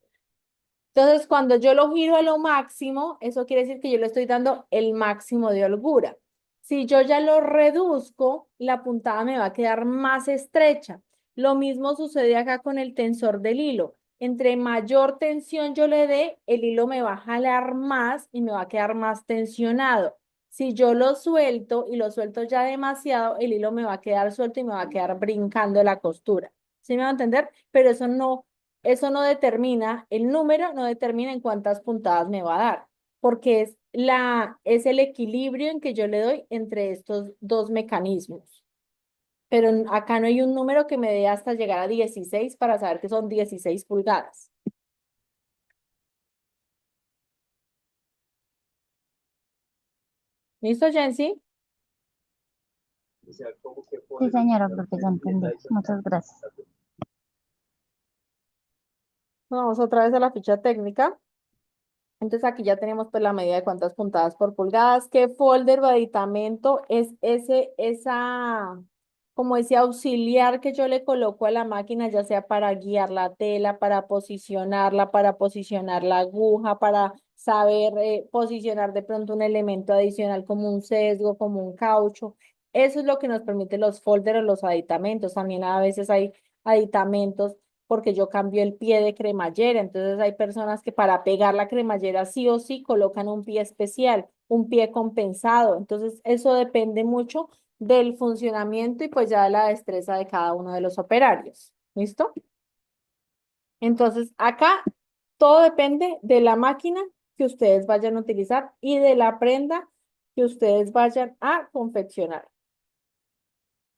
Entonces, cuando yo lo giro a lo máximo, eso quiere decir que yo le estoy dando el máximo de holgura. Si yo ya lo reduzco, la puntada me va a quedar más estrecha. Lo mismo sucede acá con el tensor del hilo. Entre mayor tensión yo le dé, el hilo me va a jalar más y me va a quedar más tensionado. Si yo lo suelto y lo suelto ya demasiado, el hilo me va a quedar suelto y me va a quedar brincando la costura. ¿Sí me va a entender? Pero eso no determina, el número no determina en cuántas puntadas me va a dar, porque es el equilibrio en que yo le doy entre estos dos mecanismos. Pero acá no hay un número que me dé hasta llegar a 16 para saber que son 16 pulgadas. ¿Listo, Jensi? Sí, señora, profe, ya entendí. Muchas gracias. Vamos otra vez a la ficha técnica. Entonces aquí ya tenemos pues la medida de cuántas puntadas por pulgadas. ¿Qué folder o aditamento es como ese auxiliar que yo le coloco a la máquina, ya sea para guiar la tela, para posicionar la aguja, para saber posicionar de pronto un elemento adicional como un sesgo, como un caucho? Eso es lo que nos permite los folders o los aditamentos. También a veces hay aditamentos porque yo cambio el pie de cremallera. Entonces hay personas que para pegar la cremallera sí o sí colocan un pie especial, un pie compensado. Entonces eso depende mucho del funcionamiento y pues ya de la destreza de cada uno de los operarios. ¿Listo? Entonces acá todo depende de la máquina que ustedes vayan a utilizar y de la prenda que ustedes vayan a confeccionar.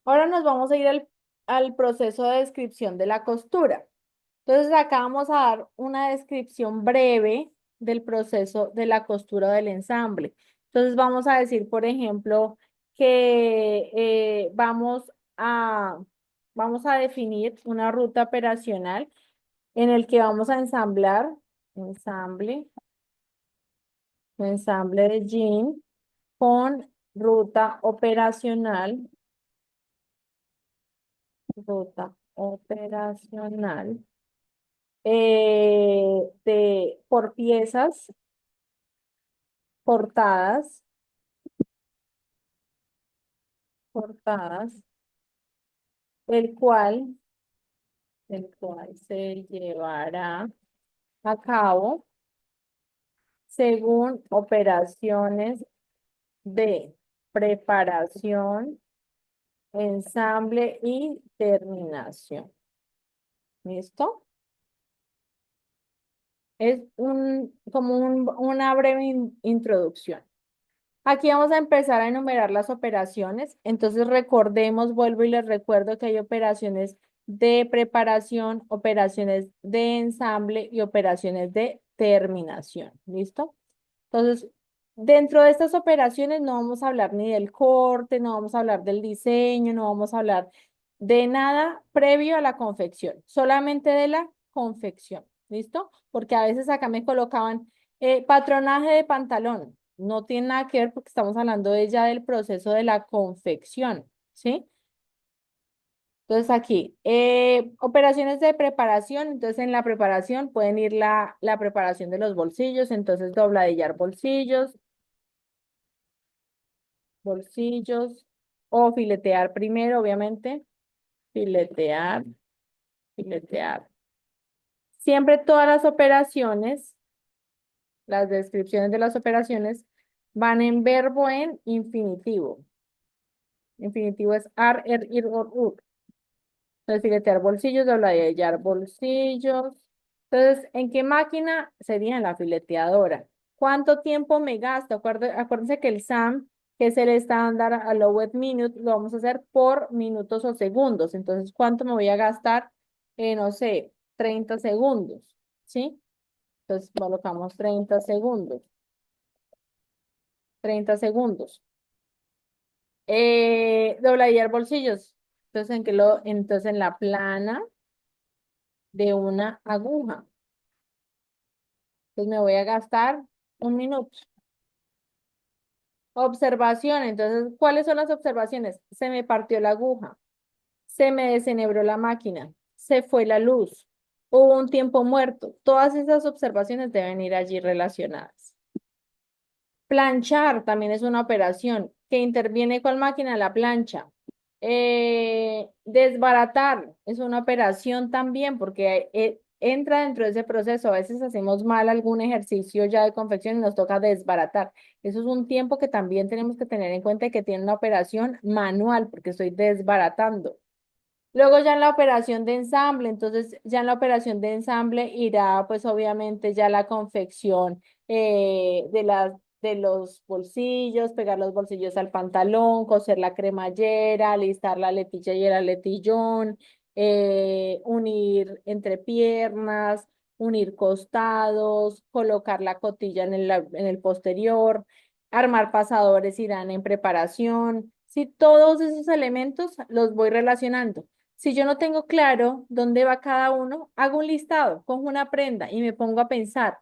Ahora nos vamos a ir al proceso de descripción de la costura. Entonces acá vamos a dar una descripción breve del proceso de la costura del ensamble. Entonces vamos a decir, por ejemplo, que vamos a definir una ruta operacional en el que vamos a ensamblar, ensamble, ensamble de jean con ruta operacional por piezas portadas, portadas, el cual, el cual se llevará a cabo según operaciones de preparación, ensamble y terminación. ¿Listo? Es una breve introducción. Aquí vamos a empezar a enumerar las operaciones. Entonces recordemos, vuelvo y les recuerdo que hay operaciones de preparación, operaciones de ensamble y operaciones de terminación. ¿Listo? Entonces, Dentro de estas operaciones no vamos a hablar ni del corte, no vamos a hablar del diseño, no vamos a hablar de nada previo a la confección, solamente de la confección, ¿listo? Porque a veces acá me colocaban patronaje de pantalón, no tiene nada que ver porque estamos hablando de ya del proceso de la confección, ¿sí? Entonces aquí, operaciones de preparación, entonces en la preparación pueden ir la preparación de los bolsillos, entonces dobladillar bolsillos, bolsillos, o filetear primero, obviamente, filetear, filetear. Siempre todas las operaciones, las descripciones de las operaciones, van en verbo en infinitivo. Infinitivo es ar, er, ir, or, ur. Entonces, filetear bolsillos, dobladillar bolsillos. Entonces, ¿en qué máquina? Sería en la fileteadora. ¿Cuánto tiempo me gasto? Acuérdense que el SAM, que es el estándar allowed minute, lo vamos a hacer por minutos o segundos. Entonces, ¿cuánto me voy a gastar? No sé, 30 segundos, ¿sí? Entonces, colocamos 30 segundos. 30 segundos. Dobladillar bolsillos. Entonces, entonces, en la plana de una aguja. Entonces me voy a gastar 1 minuto. Observación. Entonces, ¿cuáles son las observaciones? Se me partió la aguja. Se me desenebró la máquina. Se fue la luz. Hubo un tiempo muerto. Todas esas observaciones deben ir allí relacionadas. Planchar también es una operación que interviene con máquina la plancha. Desbaratar es una operación también porque entra dentro de ese proceso. A veces hacemos mal algún ejercicio ya de confección y nos toca desbaratar. Eso es un tiempo que también tenemos que tener en cuenta que tiene una operación manual porque estoy desbaratando. Luego ya en la operación de ensamble, entonces ya en la operación de ensamble irá pues obviamente ya la confección de los bolsillos, pegar los bolsillos al pantalón, coser la cremallera, alistar la letilla y el aletillón, unir entrepiernas, unir costados, colocar la cotilla en el posterior, armar pasadores irán en preparación. Si todos esos elementos los voy relacionando. Si yo no tengo claro dónde va cada uno, hago un listado, cojo una prenda y me pongo a pensar.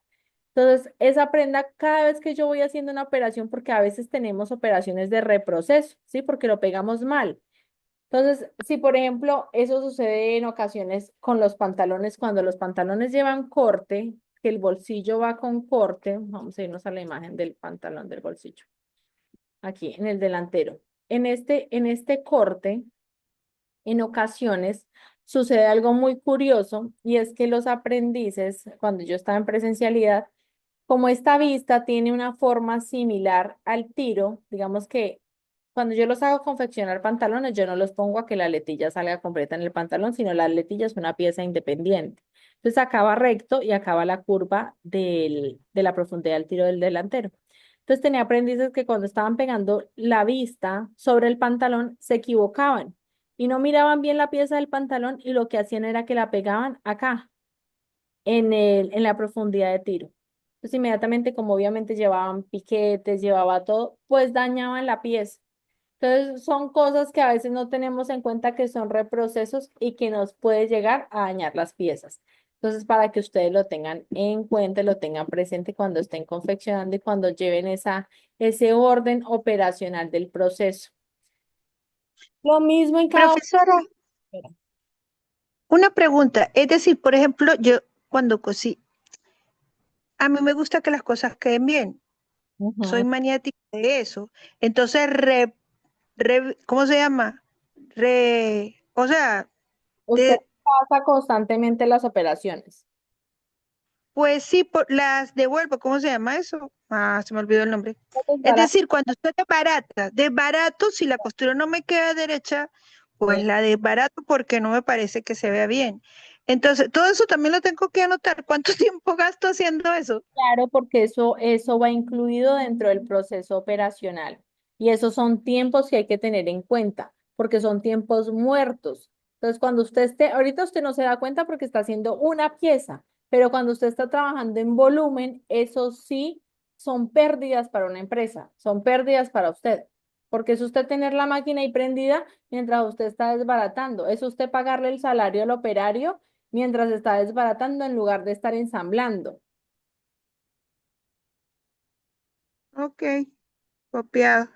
Entonces, esa prenda, cada vez que yo voy haciendo una operación, porque a veces tenemos operaciones de reproceso, ¿sí? Porque lo pegamos mal. Entonces, si por ejemplo, eso sucede en ocasiones con los pantalones, cuando los pantalones llevan corte, que el bolsillo va con corte, vamos a irnos a la imagen del pantalón del bolsillo, aquí en el delantero. En este corte, en ocasiones sucede algo muy curioso y es que los aprendices, cuando yo estaba en presencialidad, como esta vista tiene una forma similar al tiro, digamos que cuando yo los hago confeccionar pantalones, yo no los pongo a que la letilla salga completa en el pantalón, sino la letilla es una pieza independiente. Entonces acaba recto y acaba la curva de la profundidad del tiro del delantero. Entonces tenía aprendices que cuando estaban pegando la vista sobre el pantalón se equivocaban y no miraban bien la pieza del pantalón y lo que hacían era que la pegaban acá, en la profundidad de tiro. Entonces inmediatamente, como obviamente llevaban piquetes, llevaba todo, pues dañaban la pieza. Entonces son cosas que a veces no tenemos en cuenta que son reprocesos y que nos puede llegar a dañar las piezas. Entonces, para que ustedes lo tengan en cuenta, lo tengan presente cuando estén confeccionando y cuando lleven ese orden operacional del proceso. Lo mismo en cada Profesora, opera. una pregunta. Es decir, por ejemplo, yo cuando cosí, a mí me gusta que las cosas queden bien. Soy Ujú. maniática de eso. Entonces, ¿cómo se llama? O sea, Usted de, pasa constantemente las operaciones. pues sí, las devuelvo. ¿Cómo se llama eso? Ah, se me olvidó el nombre. Entonces, Es decir, cuando usted desbarato, si la costura no me queda derecha, pues la desbarato porque no me parece que se vea bien. Entonces, todo eso también lo tengo que anotar. ¿Cuánto tiempo gasto haciendo eso? Claro, porque eso va incluido dentro del proceso operacional. Y esos son tiempos que hay que tener en cuenta, porque son tiempos muertos. Entonces, cuando usted esté, ahorita usted no se da cuenta porque está haciendo una pieza, pero cuando usted está trabajando en volumen, eso sí son pérdidas para una empresa, son pérdidas para usted. Porque es usted tener la máquina ahí prendida mientras usted está desbaratando. Es usted pagarle el salario al operario mientras está desbaratando en lugar de estar ensamblando. Ok, copiado.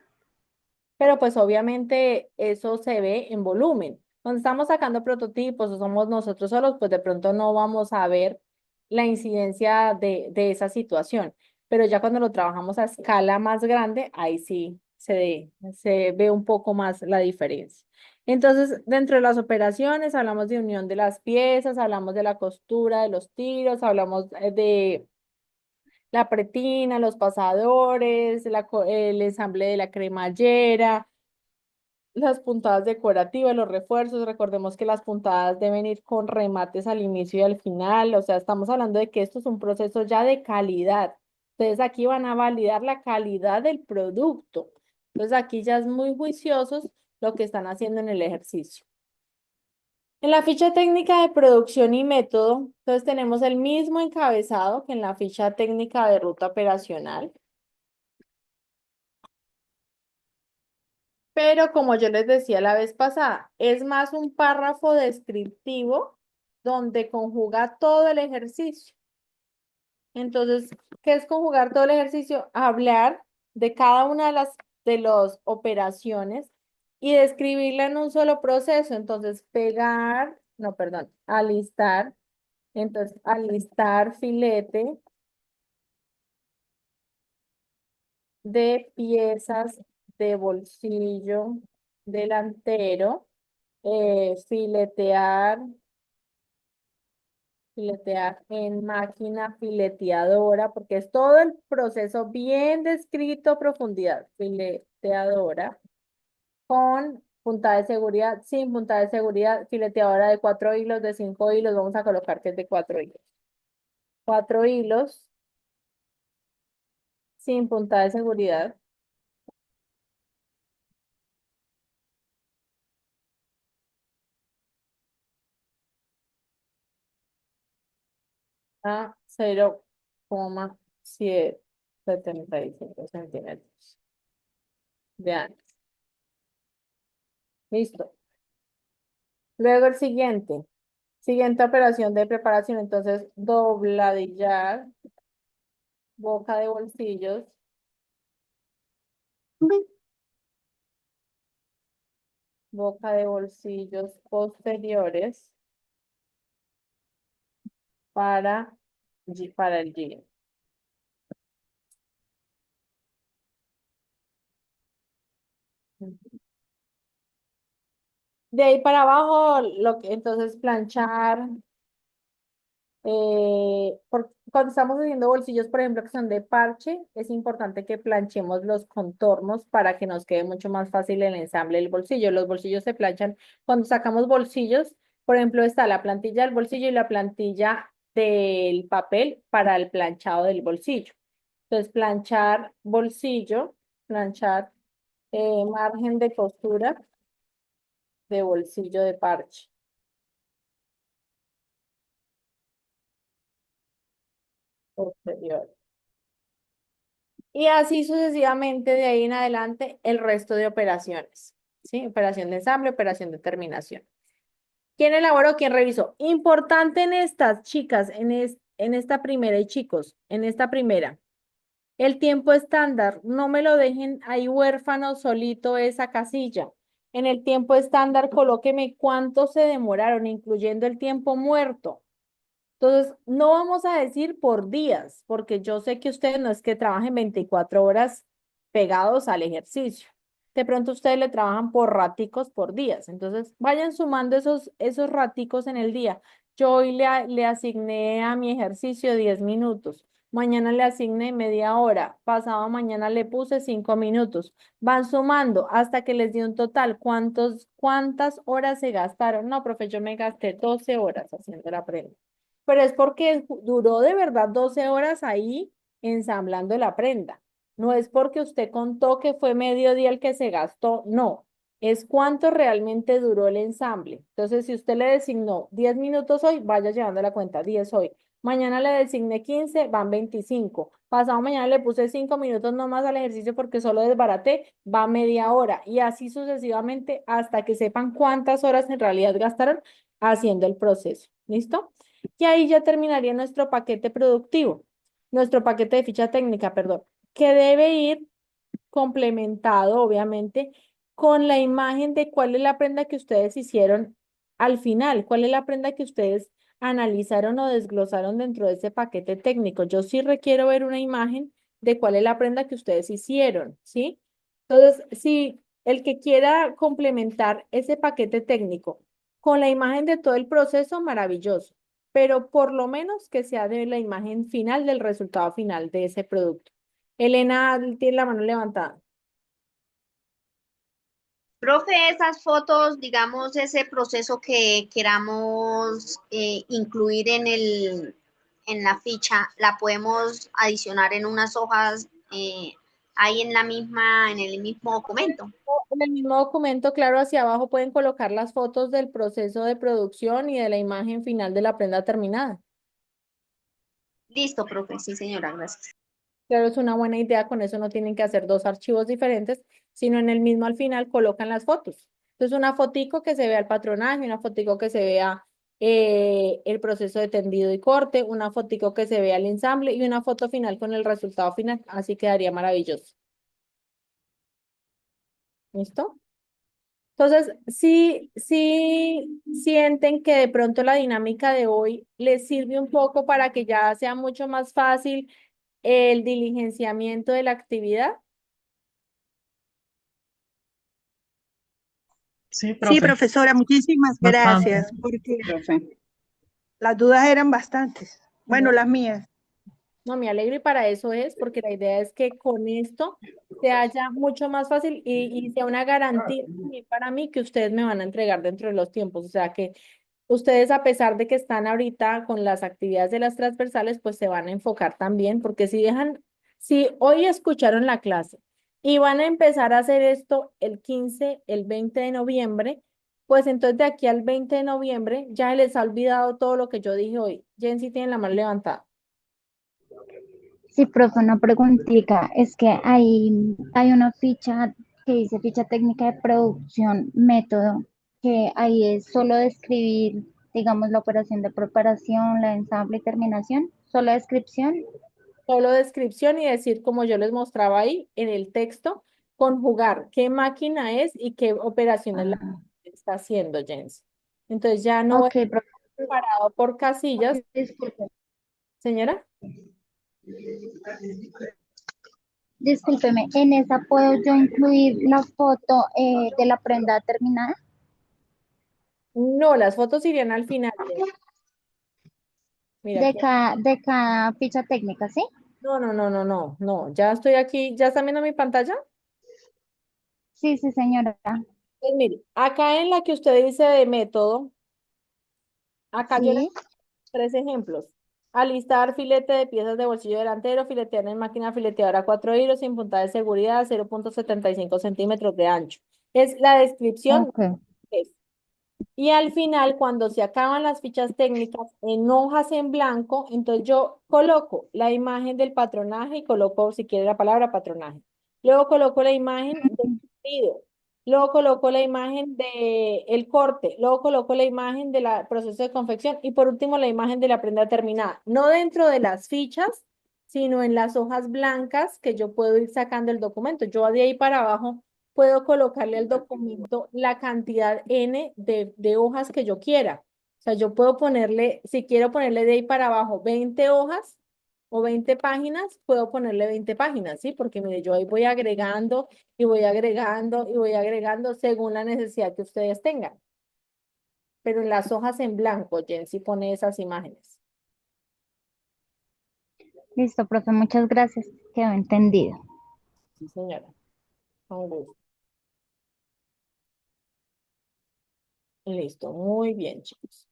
Pero pues obviamente eso se ve en volumen. Cuando estamos sacando prototipos o somos nosotros solos, pues de pronto no vamos a ver la incidencia de esa situación. Pero ya cuando lo trabajamos a escala más grande, ahí sí se ve un poco más la diferencia. Entonces, dentro de las operaciones, hablamos de unión de las piezas, hablamos de la costura de los tiros, hablamos de la pretina, los pasadores, el ensamble de la cremallera, las puntadas decorativas, los refuerzos. Recordemos que las puntadas deben ir con remates al inicio y al final. O sea, estamos hablando de que esto es un proceso ya de calidad. Entonces aquí van a validar la calidad del producto. Entonces aquí ya es muy juiciosos lo que están haciendo en el ejercicio. En la ficha técnica de producción y método, entonces tenemos el mismo encabezado que en la ficha técnica de ruta operacional. Pero como yo les decía la vez pasada, es más un párrafo descriptivo donde conjuga todo el ejercicio. Entonces, ¿qué es conjugar todo el ejercicio? Hablar de cada una de las operaciones y describirla en un solo proceso. Entonces, pegar, no, perdón, alistar. Entonces, alistar filete de piezas de bolsillo delantero, filetear, filetear en máquina fileteadora, porque es todo el proceso bien descrito a profundidad, fileteadora, con punta de seguridad, sin punta de seguridad, fileteadora de 4 hilos, de 5 hilos, vamos a colocar que es de 4 hilos. 4 hilos, sin punta de seguridad. A 0,775 centímetros de ancho. Listo. Luego el siguiente operación de preparación, entonces dobladillar, boca de bolsillos, boca de bolsillos posteriores para, para el jean. De ahí para abajo, entonces planchar, cuando estamos haciendo bolsillos, por ejemplo, que son de parche, es importante que planchemos los contornos para que nos quede mucho más fácil el ensamble del bolsillo. Los bolsillos se planchan cuando sacamos bolsillos, por ejemplo, está la plantilla del bolsillo y la plantilla del papel para el planchado del bolsillo. Entonces, planchar bolsillo, planchar margen de costura de bolsillo de parche posterior. Y así sucesivamente de ahí en adelante el resto de operaciones. ¿Sí? Operación de ensamble, operación de terminación. ¿Quién elaboró? ¿Quién revisó? Importante en estas, chicas, en esta primera y chicos, en esta primera. El tiempo estándar, no me lo dejen ahí huérfano solito esa casilla. En el tiempo estándar, colóqueme cuánto se demoraron, incluyendo el tiempo muerto. Entonces, no vamos a decir por días, porque yo sé que ustedes no es que trabajen 24 horas pegados al ejercicio. De pronto ustedes le trabajan por raticos, por días. Entonces, vayan sumando esos raticos en el día. Yo hoy le asigné a mi ejercicio 10 minutos. Mañana le asigné media hora. Pasado mañana le puse 5 minutos. Van sumando hasta que les di un total. ¿Cuántas horas se gastaron? No, profe, yo me gasté 12 horas haciendo la prenda, pero es porque duró de verdad 12 horas ahí ensamblando la prenda. No es porque usted contó que fue mediodía el que se gastó, no, es cuánto realmente duró el ensamble. Entonces, si usted le designó 10 minutos hoy, vaya llevando la cuenta 10 hoy. Mañana le designé 15, van 25. Pasado mañana le puse 5 minutos nomás al ejercicio porque solo desbaraté, va media hora. Y así sucesivamente hasta que sepan cuántas horas en realidad gastaron haciendo el proceso. ¿Listo? Y ahí ya terminaría nuestro paquete productivo, nuestro paquete de ficha técnica, perdón, que debe ir complementado, obviamente, con la imagen de cuál es la prenda que ustedes hicieron al final, cuál es la prenda que ustedes analizaron o desglosaron dentro de ese paquete técnico. Yo sí requiero ver una imagen de cuál es la prenda que ustedes hicieron, ¿sí? Entonces, si el que quiera complementar ese paquete técnico con la imagen de todo el proceso, maravilloso, pero por lo menos que sea de la imagen final del resultado final de ese producto. Elena tiene la mano levantada. Profe, esas fotos, digamos, ese proceso que queramos incluir en la ficha, la podemos adicionar en unas hojas ahí en en el mismo documento. En el mismo documento, claro, hacia abajo pueden colocar las fotos del proceso de producción y de la imagen final de la prenda terminada. Listo, profe. Sí, señora, gracias. Claro, es una buena idea, con eso no tienen que hacer dos archivos diferentes, sino en el mismo al final colocan las fotos. Entonces, una fotico que se vea el patronaje, una fotico que se vea el proceso de tendido y corte, una fotico que se vea el ensamble y una foto final con el resultado final. Así quedaría maravilloso. ¿Listo? Entonces, sí sienten que de pronto la dinámica de hoy les sirve un poco para que ya sea mucho más fácil el diligenciamiento de la actividad. Sí, Sí, profe, profesora, muchísimas bastante. gracias, porque las dudas eran bastantes. Bueno, No, las mías. no, me alegro y para eso es, porque la idea es que con esto se haya mucho más fácil y sea una garantía también para mí que ustedes me van a entregar dentro de los tiempos. O sea que ustedes, a pesar de que están ahorita con las actividades de las transversales, pues se van a enfocar también, porque si hoy escucharon la clase y van a empezar a hacer esto el 15, el 20 de noviembre, pues entonces de aquí al 20 de noviembre ya les ha olvidado todo lo que yo dije hoy. Jensi tiene la mano levantada. Sí, profe, una preguntita. Es que hay una ficha que dice ficha técnica de producción, método, que ahí es solo describir, digamos, la operación de preparación, la ensamble y terminación, solo descripción. Solo descripción y decir, como yo les mostraba ahí en el texto, conjugar qué máquina es y qué operaciones la Ah, está haciendo Jensi. Entonces ya no voy ok, profe, parado por casillas, disculpe. señora. Discúlpeme, ¿en esa puedo yo incluir la foto de la prenda terminada? No, las fotos irían al final, Jensi. Mira aquí. De cada ficha técnica, ¿sí? No. Ya estoy aquí. ¿Ya están viendo mi pantalla? Sí, sí, señora. Pues mire, acá en la que usted dice de método, acá yo les Sí, doy 3 ejemplos. Alistar filete de piezas de bolsillo delantero, filetear en máquina fileteadora a 4 hilos sin punta de seguridad, 0,75 centímetros de ancho. Es la descripción. ok. Y al final, cuando se acaban las fichas técnicas en hojas en blanco, entonces yo coloco la imagen del patronaje y coloco, si quiere, la palabra patronaje. Luego coloco la imagen del tejido. Luego coloco la imagen del corte. Luego coloco la imagen del proceso de confección. Y por último, la imagen de la prenda terminada. No dentro de las fichas, sino en las hojas blancas que yo puedo ir sacando el documento. Yo de ahí para abajo puedo colocarle al documento la cantidad N de hojas que yo quiera. O sea, yo puedo ponerle, si quiero ponerle de ahí para abajo 20 hojas o 20 páginas, puedo ponerle 20 páginas, ¿sí? Porque mire, yo ahí voy agregando y voy agregando y voy agregando según la necesidad que ustedes tengan. Pero en las hojas en blanco, Jensi pone esas imágenes. Listo, profe, muchas gracias. Quedó entendido. Sí, señora. Con gusto. Listo, muy bien, chicos.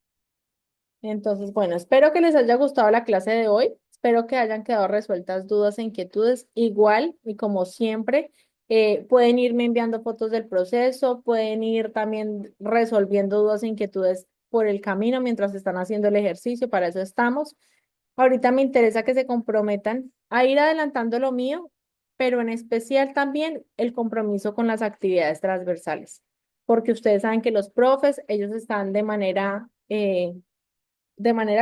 Entonces, bueno, espero que les haya gustado la clase de hoy. Espero que hayan quedado resueltas dudas e inquietudes. Igual, y como siempre, pueden irme enviando fotos del proceso, pueden ir también resolviendo dudas e inquietudes por el camino mientras están haciendo el ejercicio. Para eso estamos. ahorita me interesa que se comprometan a ir adelantando lo mío, pero en especial también el compromiso con las actividades transversales, porque ustedes saben que los profes, ellos están de manera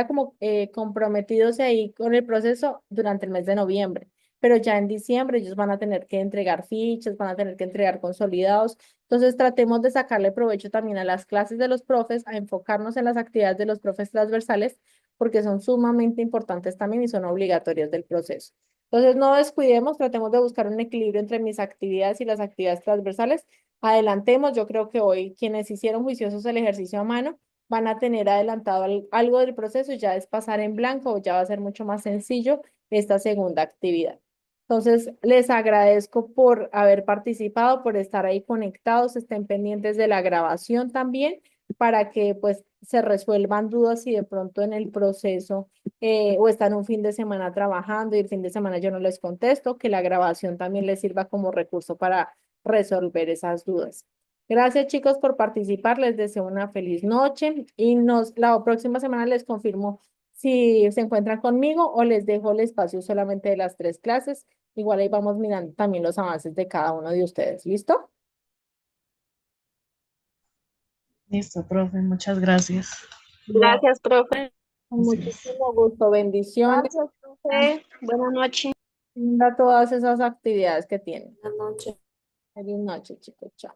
como comprometidos ahí con el proceso durante el mes de noviembre, pero ya en diciembre ellos van a tener que entregar fichas, van a tener que entregar consolidados, entonces tratemos de sacarle provecho también a las clases de los profes, a enfocarnos en las actividades de los profes transversales, porque son sumamente importantes también y son obligatorias del proceso. Entonces no descuidemos, tratemos de buscar un equilibrio entre mis actividades y las actividades transversales. Adelantemos, yo creo que hoy quienes hicieron juiciosos el ejercicio a mano, van a tener adelantado algo del proceso, ya es pasar en blanco, ya va a ser mucho más sencillo esta segunda actividad. Entonces, les agradezco por haber participado, por estar ahí conectados, estén pendientes de la grabación también, para que pues se resuelvan dudas si de pronto en el proceso o están un fin de semana trabajando y el fin de semana yo no les contesto, que la grabación también les sirva como recurso para resolver esas dudas. Gracias chicos por participar, les deseo una feliz noche y la próxima semana les confirmo si se encuentran conmigo o les dejo el espacio solamente de las 3 clases. Igual ahí vamos mirando también los avances de cada uno de ustedes. ¿Listo? Listo, profe, muchas gracias. No, Gracias, profe. con Gracias. muchísimo gusto, bendiciones Gracias, profe. Buenas noches. a todas esas actividades que tienen. Buenas noches. Feliz noche chicos, chao.